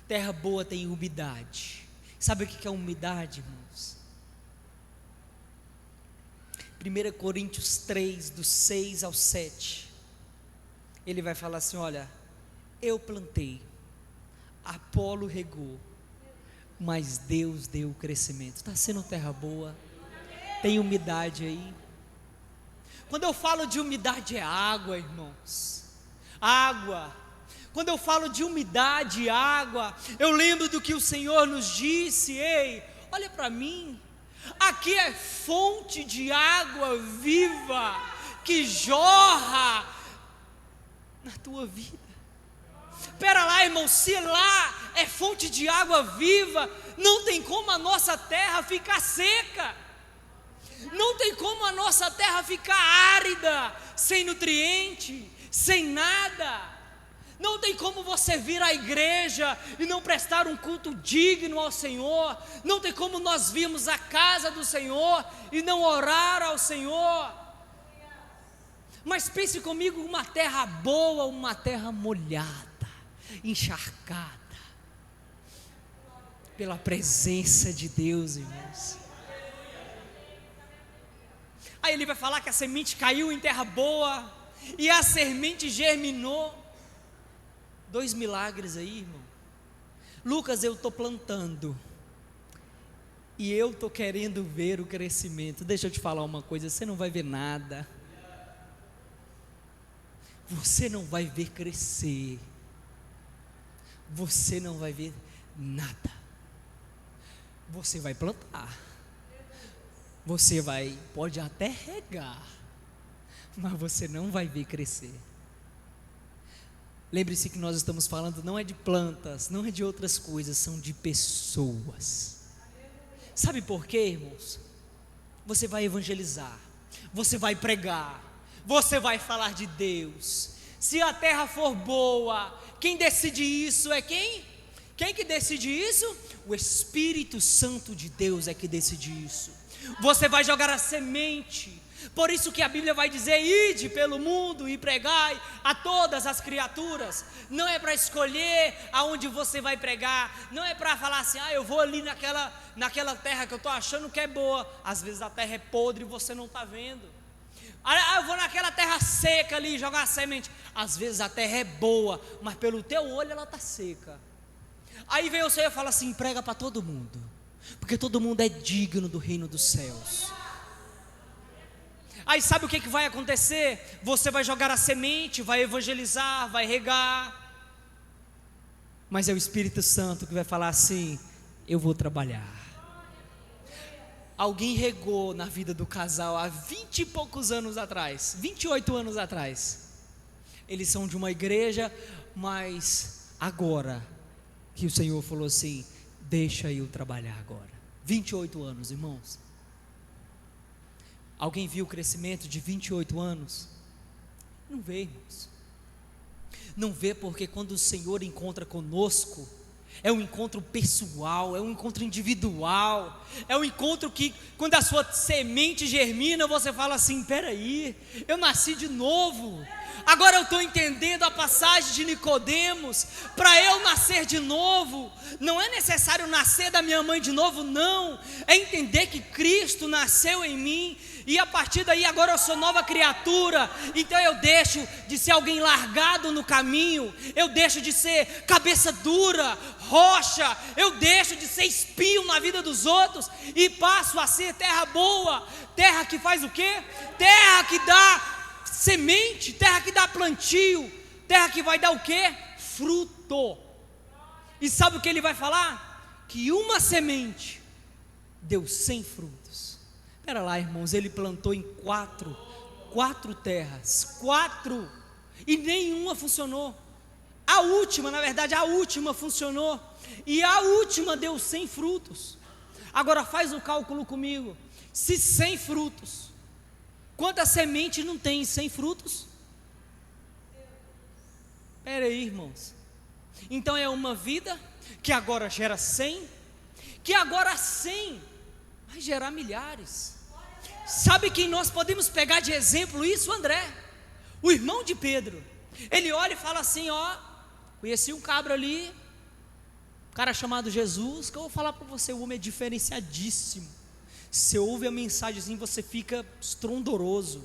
Terra boa tem umidade. Sabe o que é umidade, irmãos? 1 Coríntios 3, do 6 ao 7, ele vai falar assim: olha, eu plantei, Apolo regou, mas Deus deu o crescimento. Está sendo terra boa? Tem umidade aí? Quando eu falo de umidade, é água, irmãos. Água. Quando eu falo de umidade, água, eu lembro do que o Senhor nos disse: ei, olha para mim, aqui é fonte de água viva, que jorra na tua vida. Espera lá, irmão, se lá é fonte de água viva, não tem como a nossa terra ficar seca, não tem como a nossa terra ficar árida, sem nutriente, sem nada. Não tem como você vir à igreja e não prestar um culto digno ao Senhor. Não tem como nós virmos à casa do Senhor e não orar ao Senhor. Mas pense comigo, uma terra boa, uma terra molhada, encharcada pela presença de Deus, irmãos. Aí ele vai falar que a semente caiu em terra boa e a semente germinou. 2 milagres aí, irmão. Lucas, eu estou plantando e eu estou querendo ver o crescimento. Deixa eu te falar uma coisa: você não vai ver nada, você não vai ver crescer, você não vai ver nada. Você vai plantar, você pode até regar, mas você não vai ver crescer. Lembre-se que nós estamos falando não é de plantas, não é de outras coisas, são de pessoas. Sabe por quê, irmãos? Você vai evangelizar, você vai pregar, você vai falar de Deus. Se a terra for boa, quem decide isso é quem? Quem que decide isso? O Espírito Santo de Deus é que decide isso. Você vai jogar a semente. Por isso que a Bíblia vai dizer: ide pelo mundo e pregai a todas as criaturas. Não é para escolher aonde você vai pregar, não é para falar assim: eu vou ali naquela terra que eu estou achando que é boa. Às vezes a terra é podre e você não está vendo. Eu vou naquela terra seca ali jogar a semente. Às vezes a terra é boa, mas pelo teu olho ela está seca. Aí vem o Senhor e fala assim: prega para todo mundo, porque todo mundo é digno do reino dos céus. Aí sabe o que vai acontecer? Você vai jogar a semente, vai evangelizar, vai regar, mas é o Espírito Santo que vai falar assim: eu vou trabalhar. Alguém regou na vida do casal há 20 e poucos anos atrás, 28 anos atrás. Eles são de uma igreja, mas agora que o Senhor falou assim: deixa eu trabalhar agora. 28 anos, irmãos. Alguém viu o crescimento de 28 anos? Não vê, irmãos. Não vê, porque quando o Senhor encontra conosco, é um encontro pessoal, é um encontro individual, é um encontro que quando a sua semente germina, você fala assim: peraí, eu nasci de novo. Agora eu estou entendendo a passagem de Nicodemos. Para eu nascer de novo, não é necessário nascer da minha mãe de novo, não. É entender que Cristo nasceu em mim, e a partir daí agora eu sou nova criatura. Então eu deixo de ser alguém largado no caminho, eu deixo de ser cabeça dura, rocha, eu deixo de ser espinho na vida dos outros e passo a ser terra boa. Terra que faz o quê? Terra que dá semente, terra que dá plantio, terra que vai dar o quê? Fruto. E sabe o que ele vai falar? Que uma semente deu 100 frutos. Espera lá, irmãos, ele plantou em quatro terras, 4, e nenhuma funcionou. A última, na verdade, a última funcionou, e a última deu 100 frutos. Agora faz o cálculo comigo: se 100 frutos, quantas sementes não tem 100 frutos? Espera aí, irmãos. Então é uma vida que agora gera 100, que agora 100 vai gerar milhares. Sabe quem nós podemos pegar de exemplo isso? André, o irmão de Pedro. Ele olha e fala assim: conheci um cabra ali, um cara chamado Jesus, que eu vou falar para você, o homem é diferenciadíssimo. Você ouve a mensagem assim, você fica estrondoroso.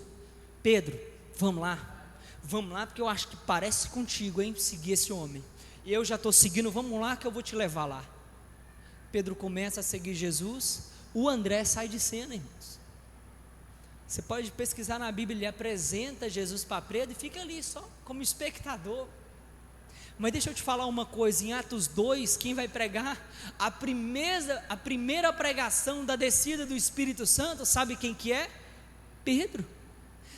Pedro, vamos lá, porque eu acho que parece contigo, hein, seguir esse homem. E eu já estou seguindo, vamos lá que eu vou te levar lá. Pedro começa a seguir Jesus, o André sai de cena, irmãos. Você pode pesquisar na Bíblia, ele apresenta Jesus para Pedro e fica ali só como espectador. Mas deixa eu te falar uma coisa: em Atos 2, quem vai pregar a primeira pregação da descida do Espírito Santo, sabe quem que é? Pedro.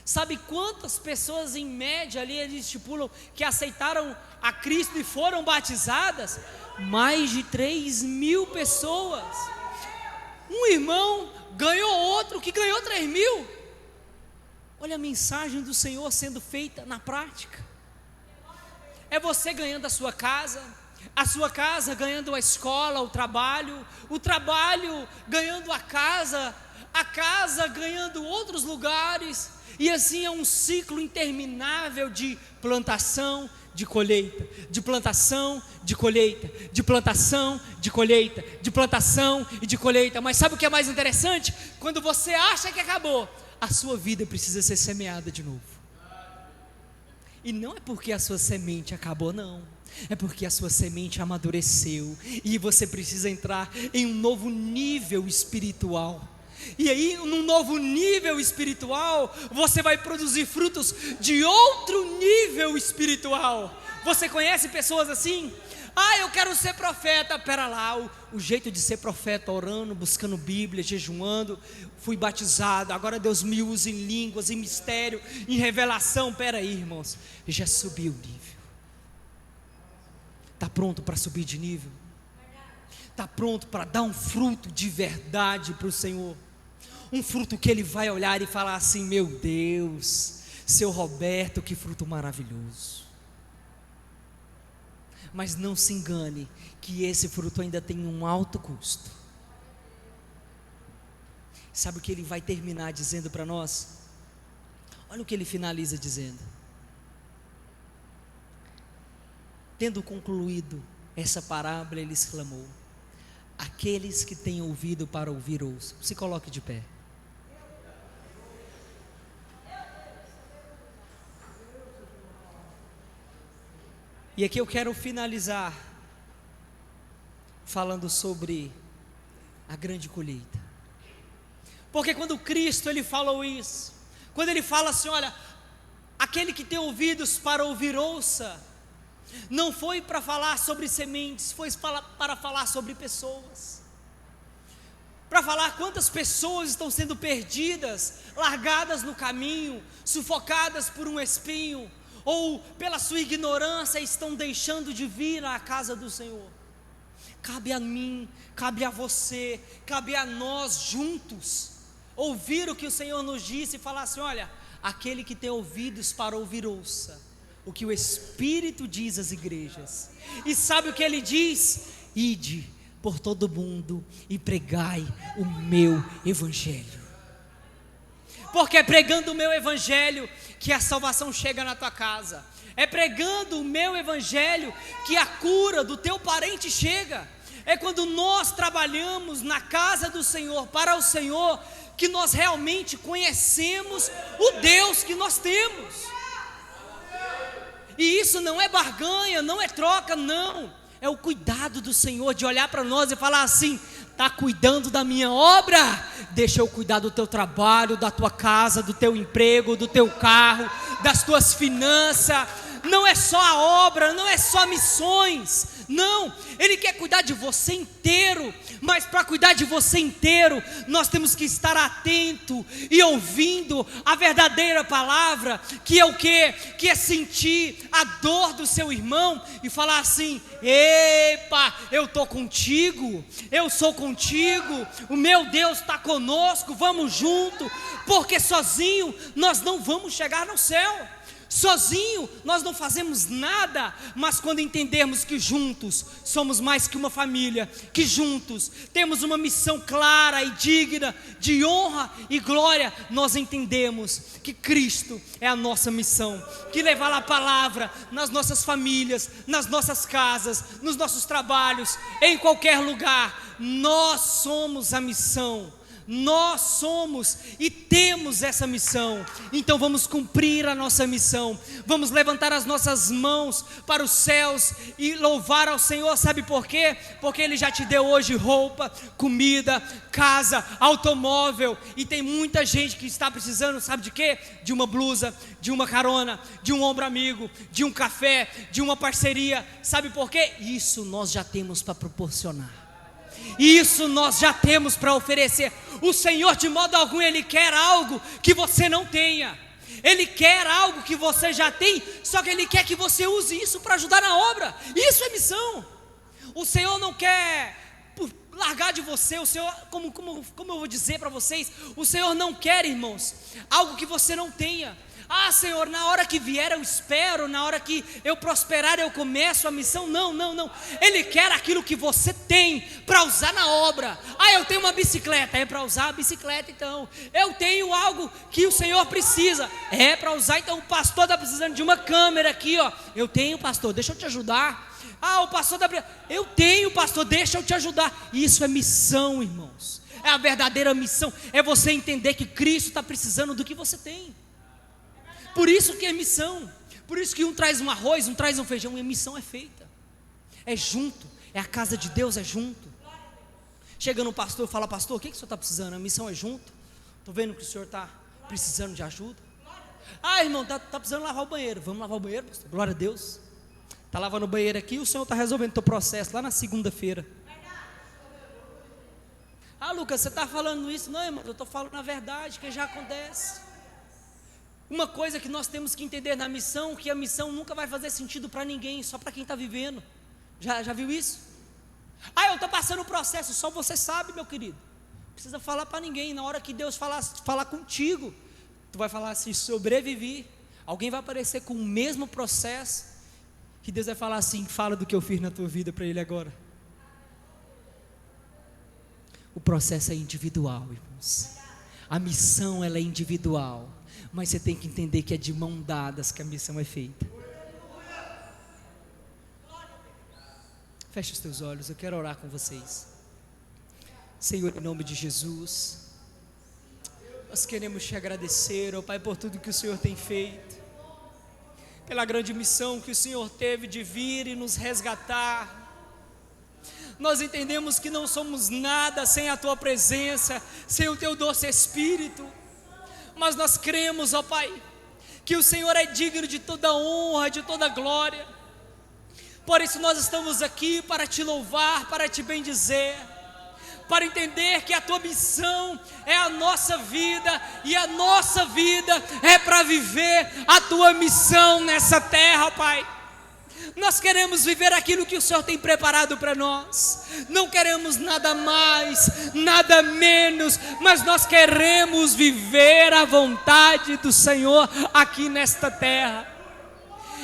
Sabe quantas pessoas em média ali eles estipulam que aceitaram a Cristo e foram batizadas? Mais de 3.000 pessoas. Um irmão ganhou outro que ganhou 3.000. Olha a mensagem do Senhor sendo feita na prática. É você ganhando a sua casa ganhando a escola, o trabalho ganhando a casa ganhando outros lugares, e assim é um ciclo interminável de plantação, de colheita, de plantação, de colheita, de plantação, de colheita, de plantação e de colheita. Mas sabe o que é mais interessante? Quando você acha que acabou, a sua vida precisa ser semeada de novo. E não é porque a sua semente acabou, não. É porque a sua semente amadureceu e você precisa entrar em um novo nível espiritual. E aí, num novo nível espiritual, você vai produzir frutos de outro nível espiritual. Você conhece pessoas assim? Eu quero ser profeta. Pera lá, o jeito de ser profeta: orando, buscando Bíblia, jejuando. Fui batizado, agora Deus me usa em línguas, em mistério, em revelação. Pera aí, irmãos, já subiu o nível. Está pronto para subir de nível? está pronto para dar um fruto de verdade para o Senhor. Um fruto que ele vai olhar e falar assim: meu Deus, seu Roberto, que fruto maravilhoso. Mas não se engane, que esse fruto ainda tem um alto custo. Sabe o que ele vai terminar dizendo para nós? Olha o que ele finaliza dizendo: tendo concluído essa parábola, ele exclamou: aqueles que têm ouvido para ouvir, ouçam. Se coloque de pé. E aqui eu quero finalizar falando sobre a grande colheita. Porque quando Cristo ele falou isso, quando ele fala assim: olha, aquele que tem ouvidos para ouvir, ouça, não foi para falar sobre sementes, foi para falar sobre pessoas, para falar quantas pessoas estão sendo perdidas, largadas no caminho, sufocadas por um espinho, ou pela sua ignorância estão deixando de vir à casa do Senhor. Cabe a mim, cabe a você, cabe a nós juntos ouvir o que o Senhor nos disse e falar assim: olha, aquele que tem ouvidos para ouvir, ouça o que o Espírito diz às igrejas. E sabe o que ele diz? Ide por todo mundo e pregai o meu evangelho. Porque é pregando o meu evangelho que a salvação chega na tua casa. É pregando o meu evangelho que a cura do teu parente chega. É quando nós trabalhamos na casa do Senhor, para o Senhor, que nós realmente conhecemos o Deus que nós temos. E isso não é barganha, não é troca, não. É o cuidado do Senhor de olhar para nós e falar assim: está cuidando da minha obra? Deixa eu cuidar do teu trabalho, da tua casa, do teu emprego, do teu carro, das tuas finanças. Não é só a obra, não é só missões, não, Ele quer cuidar de você inteiro. Mas para cuidar de você inteiro, nós temos que estar atento e ouvindo a verdadeira palavra, que é o quê? Que é sentir a dor do seu irmão e falar assim: epa, eu estou contigo, eu sou contigo, o meu Deus está conosco, vamos junto, porque sozinho nós não vamos chegar no céu. Sozinho nós não fazemos nada, mas quando entendermos que juntos somos mais que uma família, que juntos temos uma missão clara e digna de honra e glória, nós entendemos que Cristo é a nossa missão, que levar a palavra nas nossas famílias, nas nossas casas, nos nossos trabalhos, em qualquer lugar, nós somos a missão. Nós somos e temos essa missão. Então vamos cumprir a nossa missão. Vamos levantar as nossas mãos para os céus e louvar ao Senhor. Sabe por quê? Porque Ele já te deu hoje roupa, comida, casa, automóvel. E tem muita gente que está precisando, sabe de quê? De uma blusa, de uma carona, de um ombro amigo, de um café, de uma parceria. Sabe por quê? Isso nós já temos para proporcionar. Isso nós já temos para oferecer. O Senhor, de modo algum, Ele quer algo que você não tenha. Ele quer algo que você já tem, só que Ele quer que você use isso para ajudar na obra. Isso é missão. O Senhor não quer largar de você. O Senhor, como eu vou dizer para vocês, o Senhor não quer, irmãos, algo que você não tenha. Ah, Senhor, na hora que vier eu espero, na hora que eu prosperar eu começo a missão. Não. Ele quer aquilo que você tem para usar na obra. Ah, eu tenho uma bicicleta, é para usar a bicicleta então. Eu tenho algo que o Senhor precisa, é para usar. Então o pastor está precisando de uma câmera aqui, ó. Eu tenho, pastor, deixa eu te ajudar. Ah, o pastor eu tenho, pastor, deixa eu te ajudar. Isso é missão, irmãos. É a verdadeira missão. É você entender que Cristo está precisando do que você tem. Por isso que é missão. Por isso que um traz um arroz, um traz um feijão, e a missão é feita. É junto, é a casa de Deus, é junto. Chega no pastor e fala: pastor, o que o senhor está precisando? A missão é junto. Estou vendo que o senhor está precisando de ajuda. Ah, irmão, está precisando lavar o banheiro. Vamos lavar o banheiro, pastor? Glória a Deus. Está lavando o banheiro aqui, o senhor está resolvendo o teu processo lá na segunda-feira. Ah, Lucas, você está falando isso? Não, irmão, eu estou falando a verdade, que já acontece. Uma coisa que nós temos que entender na missão, que a missão nunca vai fazer sentido para ninguém, só para quem está vivendo. Já viu isso? Eu estou passando o processo, só você sabe, meu querido. Não precisa falar para ninguém. Na hora que Deus falar contigo, tu vai falar assim: sobrevivi. Alguém vai aparecer com o mesmo processo, que Deus vai falar assim: fala do que eu fiz na tua vida para ele agora. O processo é individual, irmãos. A missão, ela é individual, mas você tem que entender que é de mão dadas que a missão é feita. Feche os teus olhos, eu quero orar com vocês. Senhor, em nome de Jesus, nós queremos te agradecer, ó Pai, por tudo que o Senhor tem feito, pela grande missão que o Senhor teve de vir e nos resgatar. Nós entendemos que não somos nada sem a Tua presença, sem o Teu doce Espírito, mas nós cremos, ó Pai, que o Senhor é digno de toda honra, de toda glória. Por isso nós estamos aqui para Te louvar, para Te bendizer, para entender que a Tua missão é a nossa vida, e a nossa vida é para viver a Tua missão nessa terra, Pai. Nós queremos viver aquilo que o Senhor tem preparado para nós, não queremos nada mais, nada menos, mas nós queremos viver a vontade do Senhor aqui nesta terra.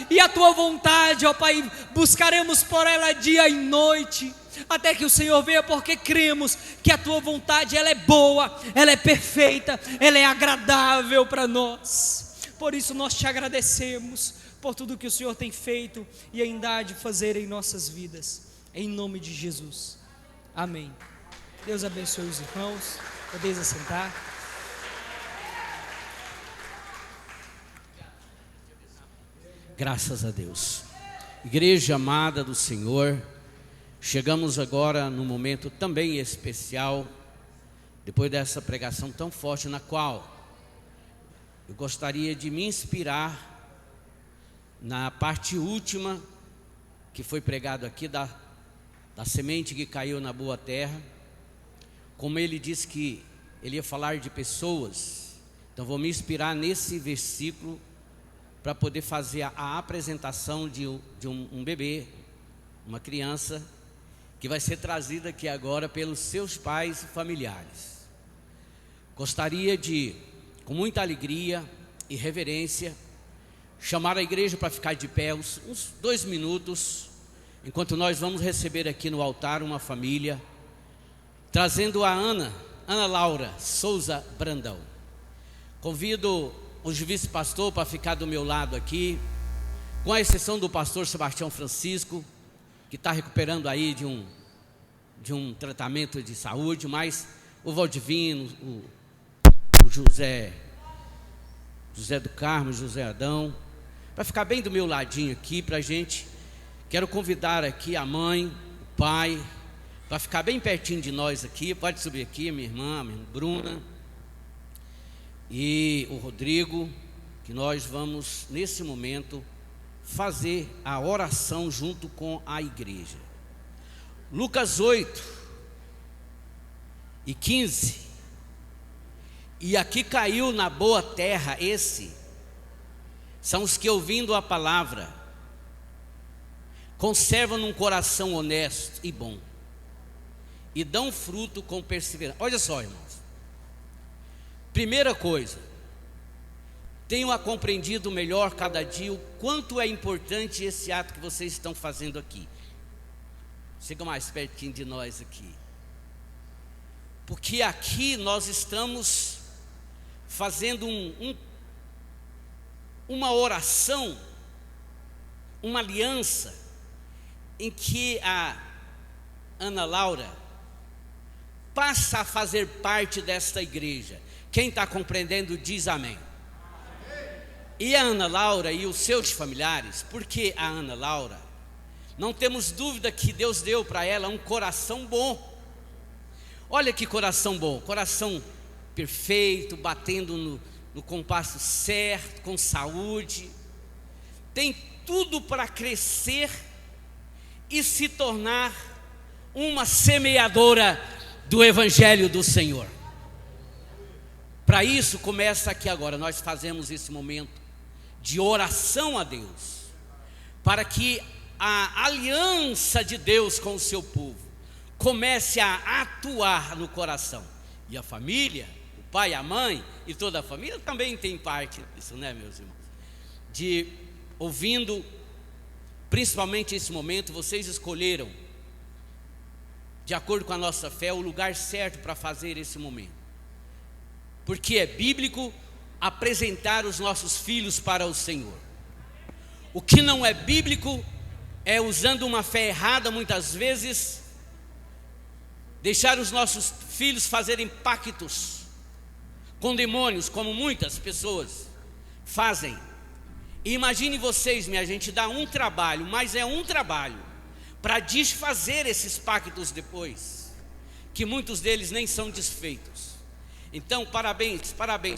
E a Tua vontade, ó Pai, buscaremos por ela dia e noite, até que o Senhor venha, porque cremos que a Tua vontade, ela é boa, ela é perfeita, ela é agradável para nós. Por isso nós Te agradecemos por tudo que o Senhor tem feito e ainda há de fazer em nossas vidas, em nome de Jesus, amém. Deus abençoe os irmãos, podeis assentar. Graças a Deus. Igreja amada do Senhor, chegamos agora num momento também especial, depois dessa pregação tão forte, na qual eu gostaria de me inspirar na parte última que foi pregado aqui da semente que caiu na boa terra. Como ele disse que ele ia falar de pessoas, então vou me inspirar nesse versículo para poder fazer a apresentação de um bebê, uma criança, que vai ser trazida aqui agora pelos seus pais e familiares. Gostaria de, com muita alegria e reverência, chamar a igreja para ficar de pé uns 2 minutos, enquanto nós vamos receber aqui no altar uma família, trazendo a Ana Laura Souza Brandão. Convido o vice-pastor para ficar do meu lado aqui, com a exceção do pastor Sebastião Francisco, que está recuperando aí de um tratamento de saúde, mas o Valdivino, o José do Carmo, José Adão, para ficar bem do meu ladinho aqui para a gente. Quero convidar aqui a mãe, o pai, para ficar bem pertinho de nós aqui. Pode subir aqui, minha irmã Bruna e o Rodrigo, que nós vamos nesse momento fazer a oração junto com a igreja. Lucas 8:15. E aqui caiu na boa terra, esses são os que, ouvindo a palavra, conservam num coração honesto e bom, e dão fruto com perseverança. Olha só, irmãos. Primeira coisa, tenham compreendido melhor cada dia o quanto é importante esse ato que vocês estão fazendo aqui. Chega mais pertinho de nós aqui, porque aqui nós estamos fazendo uma oração, uma aliança, em que a Ana Laura passa a fazer parte desta igreja. Quem está compreendendo diz amém. E a Ana Laura e os seus familiares, porque a Ana Laura, não temos dúvida que Deus deu para ela um coração bom. Olha que coração bom, coração perfeito, batendo no compasso certo, com saúde. Tem tudo para crescer e se tornar uma semeadora do Evangelho do Senhor. Para isso, começa aqui agora, nós fazemos esse momento de oração a Deus, para que a aliança de Deus com o seu povo, comece a atuar no coração. E a família, o pai, a mãe e toda a família também tem parte disso, né, meus irmãos? De ouvindo, principalmente esse momento, vocês escolheram, de acordo com a nossa fé, o lugar certo para fazer esse momento. Porque é bíblico apresentar os nossos filhos para o Senhor. O que não é bíblico é, usando uma fé errada muitas vezes, deixar os nossos filhos fazerem pactos com demônios, como muitas pessoas fazem. E imagine vocês, minha gente, dá um trabalho, mas é um trabalho para desfazer esses pactos depois, que muitos deles nem são desfeitos. Então, parabéns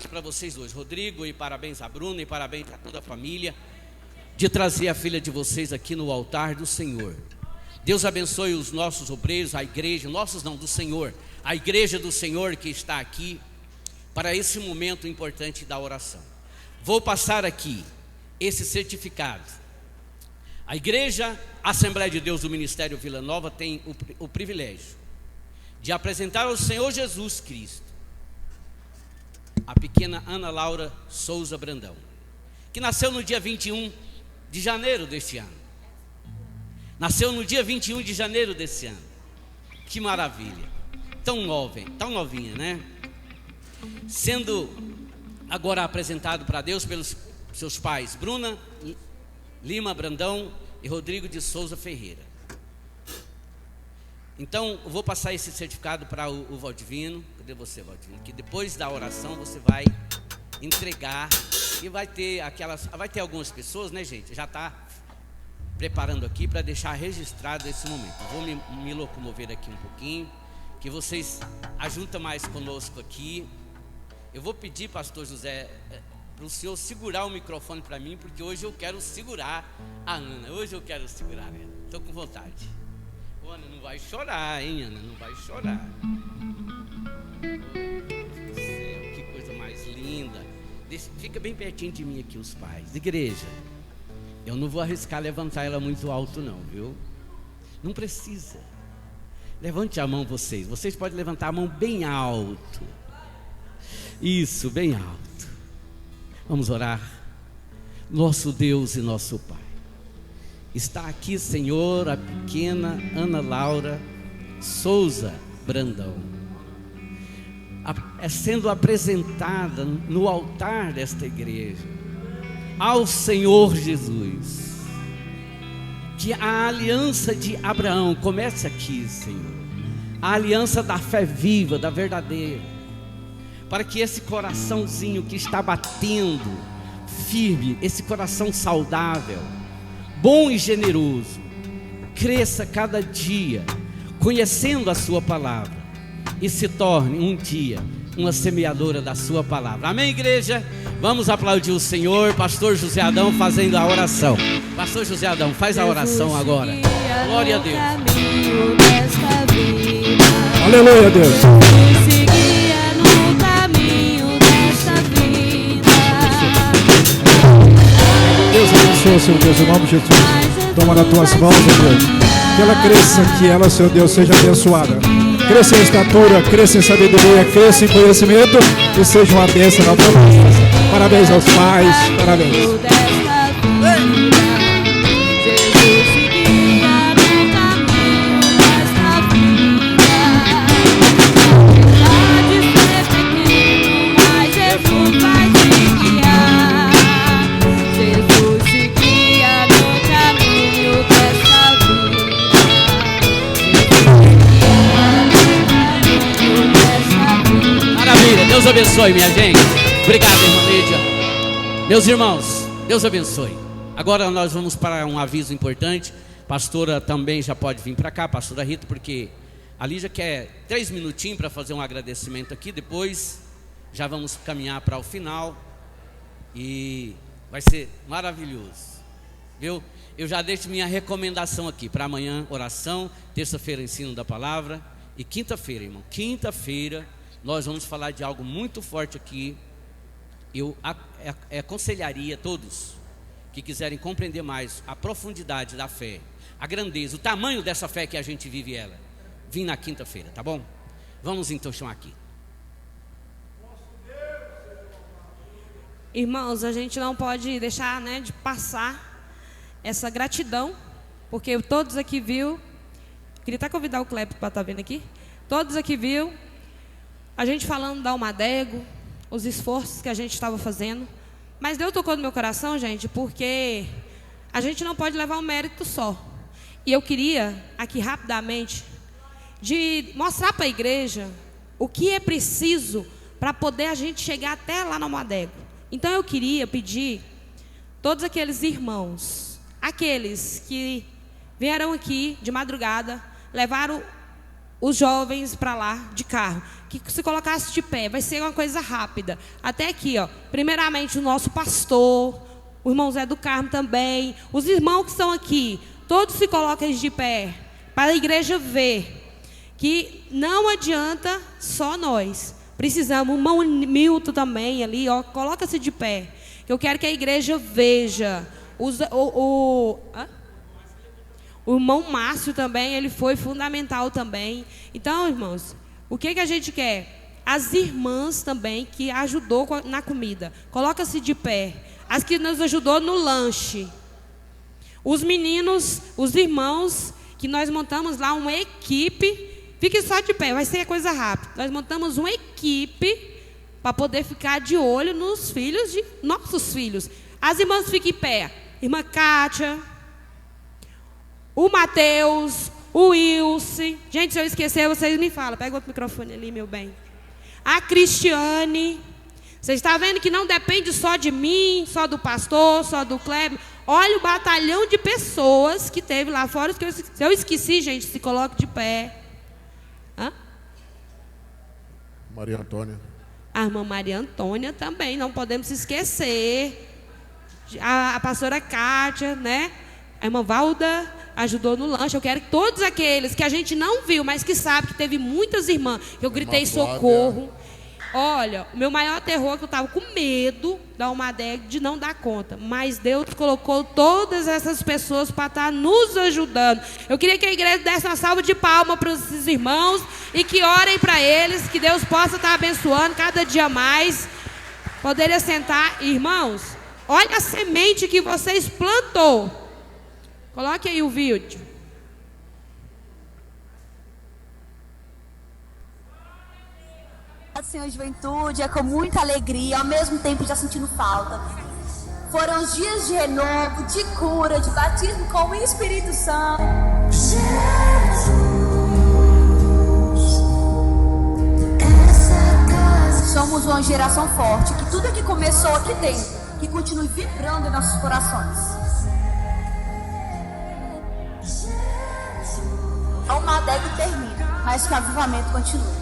para vocês dois, Rodrigo, e parabéns a Bruna, e parabéns a toda a família, de trazer a filha de vocês aqui no altar do Senhor. Deus abençoe os nossos obreiros, a igreja, nossos não, do Senhor, a igreja do Senhor que está aqui, para esse momento importante da oração. Vou passar aqui esse certificado. A igreja Assembleia de Deus do Ministério Vila Nova tem o privilégio de apresentar ao Senhor Jesus Cristo a pequena Ana Laura Souza Brandão, que nasceu no dia 21 de janeiro deste ano. Nasceu no dia 21 de janeiro desse ano. Que maravilha. Tão novinha, né? Sendo agora apresentado para Deus pelos seus pais, Bruna Lima Brandão e Rodrigo de Souza Ferreira. Então, eu vou passar esse certificado para o Valdivino. Cadê você, Valdivino? Que depois da oração você vai entregar. E vai ter algumas pessoas, né, gente? Já está preparando aqui para deixar registrado esse momento. Vou me locomover aqui um pouquinho, que vocês ajuntam mais conosco aqui. Eu vou pedir, pastor José, para o senhor segurar o microfone para mim, porque hoje eu quero segurar a Ana. Hoje eu quero segurar ela. Estou com vontade. Ô, Ana, não vai chorar, hein, Ana? Não vai chorar. Oh, Deus do céu, que coisa mais linda. Fica bem pertinho de mim aqui os pais. Igreja, eu não vou arriscar levantar ela muito alto não, viu? Não precisa. Levante a mão vocês. Vocês podem levantar a mão bem alto. Isso, bem alto. Vamos orar. Nosso Deus e nosso Pai, está aqui, Senhor, a pequena Ana Laura Souza Brandão, sendo apresentada no altar desta igreja ao Senhor Jesus. Que a aliança de Abraão comece aqui, Senhor, a aliança da fé viva, da verdadeira, para que esse coraçãozinho que está batendo firme, esse coração saudável, bom e generoso, cresça cada dia conhecendo a sua palavra e se torne um dia uma semeadora da sua palavra. Amém, igreja? Vamos aplaudir o Senhor. Pastor José Adão fazendo a oração. Pastor José Adão, faz a oração agora. Glória a Deus. Aleluia, Deus. Deus abençoe, Senhor Deus, em nome de Jesus. Toma nas tuas mãos, Senhor Deus. Que ela cresça, que ela, Senhor Deus, seja abençoada. Cresça em estatura, cresça em sabedoria, cresça em conhecimento e seja uma bênção na tua vida. Parabéns aos pais, parabéns. Deus abençoe, minha gente. Obrigado, irmã Lídia. Meus irmãos, Deus abençoe. Agora nós vamos para um aviso importante. Pastora também já pode vir para cá, pastora Rita, porque a Lídia quer 3 minutinhos para fazer um agradecimento aqui. Depois já vamos caminhar para o final e vai ser maravilhoso, viu? Eu já deixo minha recomendação aqui para amanhã, oração, terça-feira ensino da palavra e quinta-feira, irmão, quinta-feira nós vamos falar de algo muito forte aqui. Eu aconselharia todos que quiserem compreender mais a profundidade da fé, a grandeza, o tamanho dessa fé que a gente vive ela. vir na quinta-feira, tá bom? Vamos então chamar aqui. Irmãos, a gente não pode deixar, né, de passar essa gratidão, porque todos aqui viu. Queria até convidar o Cleber para estar vendo aqui. Todos aqui viu a gente falando da Almadego, os esforços que a gente estava fazendo. Mas Deus tocou no meu coração, gente, porque a gente não pode levar um mérito só. E eu queria, aqui rapidamente, de mostrar para a igreja o que é preciso para poder a gente chegar até lá no Almadego. Então eu queria pedir todos aqueles irmãos, aqueles que vieram aqui de madrugada, levaram os jovens para lá de carro, que se colocasse de pé, vai ser uma coisa rápida. Até aqui, ó, primeiramente o nosso pastor, o irmão Zé do Carmo também, os irmãos que estão aqui, todos se coloquem de pé, para a igreja ver que não adianta só nós. Precisamos, o irmão Milton também ali, ó, coloca-se de pé. Eu quero que a igreja veja. O irmão Márcio também, ele foi fundamental também. Então, irmãos, o que a gente quer? As irmãs também que ajudou na comida. Coloca-se de pé. As que nos ajudou no lanche. Os meninos, os irmãos, que nós montamos lá uma equipe. Fique só de pé, vai ser coisa rápida. Nós montamos uma equipe para poder ficar de olho nos filhos de nossos filhos. As irmãs fiquem em pé. Irmã Kátia, o Mateus, o Ilse. Gente, se eu esquecer, vocês me falam. Pega outro microfone ali, meu bem. A Cristiane. Vocês estão vendo que não depende só de mim, só do pastor, só do Kleber. Olha o batalhão de pessoas que teve lá fora. Se eu esqueci, gente, se coloque de pé. Hã? Maria Antônia. A irmã Maria Antônia também, não podemos se esquecer. A pastora Kátia, né? A irmã Valda ajudou no lanche. Eu quero que todos aqueles que a gente não viu, mas que sabe que teve muitas irmãs, que eu gritei socorro. Olha, o meu maior terror é que eu estava com medo da Almadego de não dar conta. Mas Deus colocou todas essas pessoas para estar nos ajudando. Eu queria que a igreja desse uma salva de palmas para esses irmãos e que orem para eles, que Deus possa estar abençoando cada dia mais. Poderia sentar, irmãos, olha a semente que vocês plantou. Coloque aí o vídeo. Senhor Juventude, é com muita alegria, ao mesmo tempo já sentindo falta. Foram os dias de renovo, de cura, de batismo com o Espírito Santo. Somos uma geração forte, que tudo que começou aqui dentro, que continue vibrando em nossos corações. A Almadego termina, mas que o avivamento continue.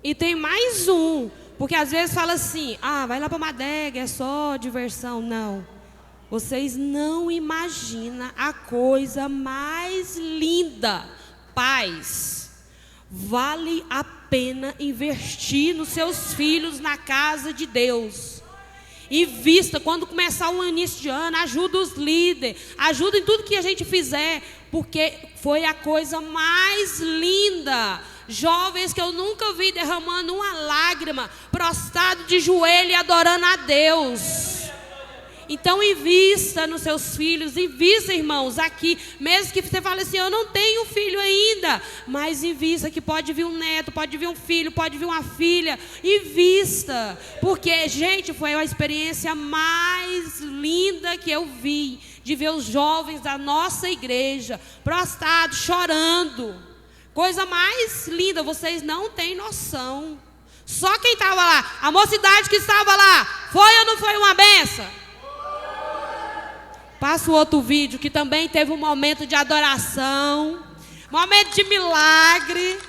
E tem mais um, porque às vezes fala assim, vai lá para Almadego, é só diversão. Não, vocês não imaginam a coisa mais linda. Pais, vale a pena investir nos seus filhos na casa de Deus. Invista, quando começar o início de ano, ajuda os líderes, ajuda em tudo que a gente fizer, porque foi a coisa mais linda. Jovens que eu nunca vi derramando uma lágrima, prostrado de joelho e adorando a Deus. Então invista nos seus filhos, invista, irmãos, aqui, mesmo que você fale assim, eu não tenho filho ainda, mas invista, que pode vir um neto, pode vir um filho, pode vir uma filha, invista, porque, gente, foi a experiência mais linda que eu vi, de ver os jovens da nossa igreja, prostrados, chorando. Coisa mais linda, vocês não têm noção. Só quem estava lá, a mocidade que estava lá, foi ou não foi uma benção? Passa o outro vídeo, que também teve um momento de adoração, momento de milagre.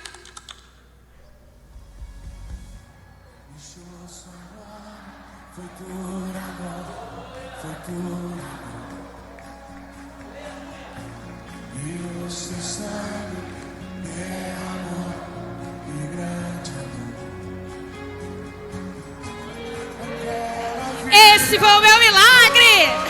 Esse foi o meu milagre.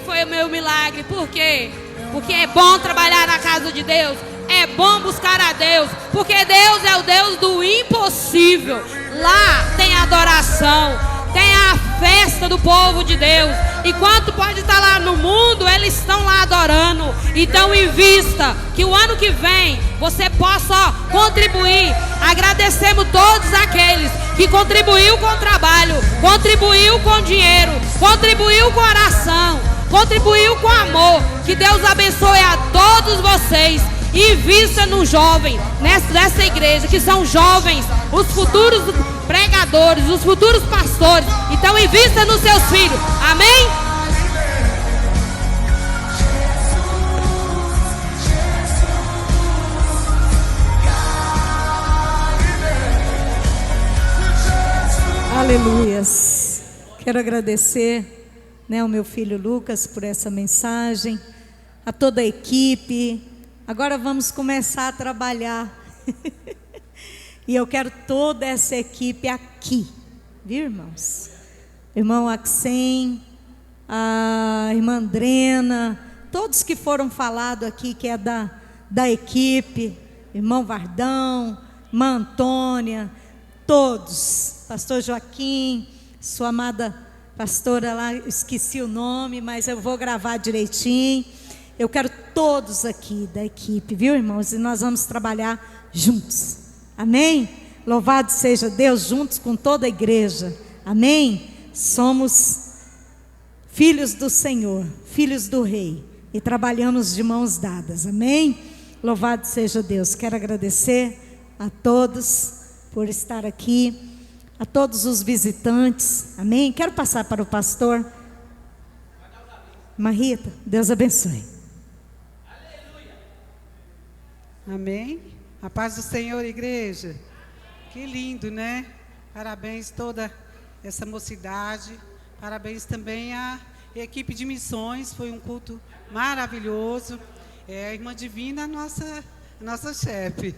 foi o meu milagre. Por quê? Porque é bom trabalhar na casa de Deus. É bom buscar a Deus. Porque Deus é o Deus do impossível. Lá tem adoração, tem a festa do povo de Deus. Enquanto pode estar lá no mundo, eles estão lá adorando. Então invista, que o ano que vem você possa contribuir. Agradecemos todos aqueles que contribuiu com o trabalho, contribuiu com dinheiro, contribuiu com oração, contribuiu com amor. Que Deus abençoe a todos vocês. Invista no jovem, nessa igreja, que são jovens, os futuros pregadores, os futuros pastores. Então invista nos seus filhos. Amém? Aleluias. Quero agradecer, ao meu filho Lucas por essa mensagem, a toda a equipe. Agora vamos começar a trabalhar. E eu quero toda essa equipe aqui, viu, irmãos? Irmão Axem, a irmã Andrena, todos que foram falados aqui, que é da equipe, irmão Vardão, irmã Antônia, todos, pastor Joaquim, sua amada pastora lá, esqueci o nome, mas eu vou gravar direitinho. Eu quero todos aqui da equipe, viu, irmãos? E nós vamos trabalhar juntos. Amém? Louvado seja Deus, juntos com toda a igreja. Amém? Somos filhos do Senhor, filhos do Rei, e trabalhamos de mãos dadas. Amém? Louvado seja Deus. Quero agradecer a todos por estar aqui, a todos os visitantes. Amém? Quero passar para o pastor Marita. Deus abençoe. Amém? A paz do Senhor, igreja. Que lindo, né? Parabéns toda essa mocidade. Parabéns também à equipe de missões. Foi um culto maravilhoso. A irmã Divina, nossa chefe.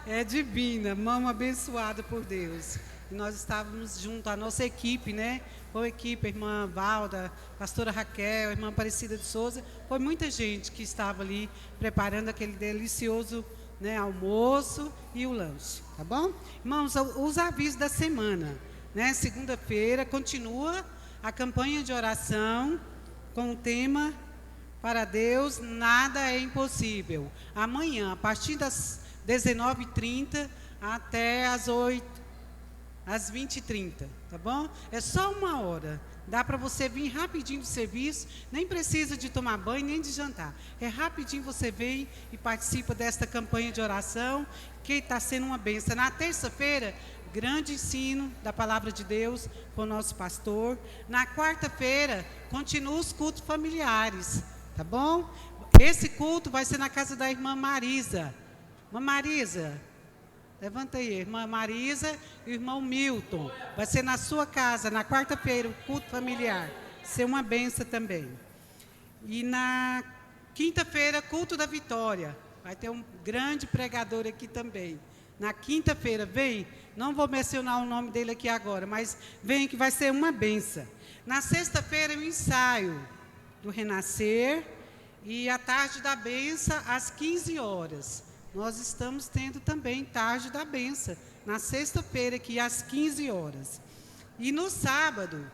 É divina, mão abençoada por Deus. E nós estávamos junto à nossa equipe, né? Foi a equipe, a irmã Valda, a pastora Raquel, a irmã Aparecida de Souza. Foi muita gente que estava ali preparando aquele delicioso, almoço e o lanche, tá bom? Irmãos, os avisos da semana, né? Segunda-feira continua a campanha de oração com o tema Para Deus nada é impossível. Amanhã, a partir das 19h30 até às 20h30, tá bom? É só 1 hora. Dá para você vir rapidinho do serviço, nem precisa de tomar banho, nem de jantar. É rapidinho você vem e participa desta campanha de oração, que está sendo uma bênção. Na terça-feira, grande ensino da palavra de Deus com o nosso pastor. Na quarta-feira, continua os cultos familiares, tá bom? Esse culto vai ser na casa da irmã Marisa. Irmã Marisa, levanta aí, irmã Marisa e o irmão Milton. Vai ser na sua casa, na quarta-feira, o culto familiar. Ser uma benção também. E na quinta-feira, culto da vitória. Vai ter um grande pregador aqui também. Na quinta-feira, vem. Não vou mencionar o nome dele aqui agora, mas vem que vai ser uma benção. Na sexta-feira, o ensaio do Renascer. E a tarde da benção, às 15 horas. Nós estamos tendo também tarde da benção, na sexta-feira aqui às 15 horas. E no sábado,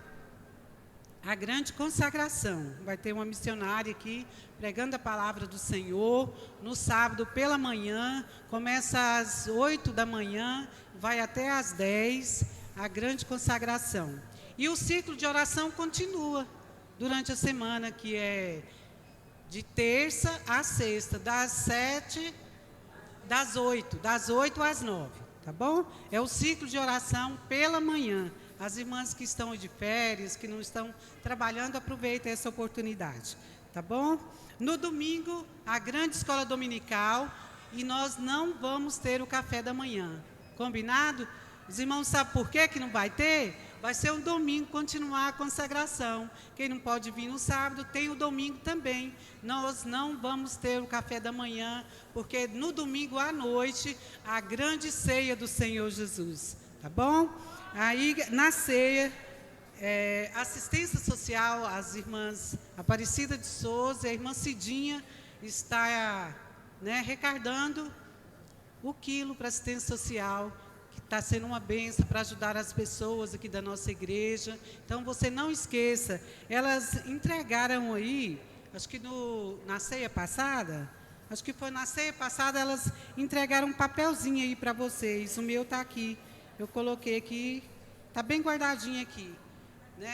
a grande consagração. Vai ter uma missionária aqui pregando a palavra do Senhor. No sábado pela manhã, começa às 8 da manhã, vai até às 10, a grande consagração. E o ciclo de oração continua durante a semana, que é de terça a sexta, das 8 às 9, tá bom? É o ciclo de oração pela manhã. As irmãs que estão de férias, que não estão trabalhando, aproveitem essa oportunidade, tá bom? No domingo, a grande escola dominical, e nós não vamos ter o café da manhã, combinado? Os irmãos sabem por que não vai ter? Vai ser um domingo, continuar a consagração. Quem não pode vir no sábado, tem o domingo também. Nós não vamos ter o café da manhã, porque no domingo à noite, a grande ceia do Senhor Jesus. Tá bom? Aí, na ceia, Assistência social, as irmãs Aparecida de Souza e a irmã Cidinha está recardando o quilo para assistência social, que está sendo uma bênção para ajudar as pessoas aqui da nossa igreja. Então, você não esqueça, elas entregaram aí, acho que na ceia passada, elas entregaram um papelzinho aí para vocês. O meu está aqui, eu coloquei aqui, está bem guardadinho aqui.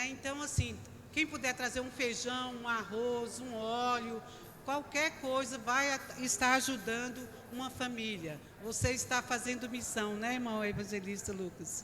Então, assim, quem puder trazer um feijão, um arroz, um óleo, qualquer coisa vai estar ajudando uma família. Você está fazendo missão, né, irmão evangelista Lucas?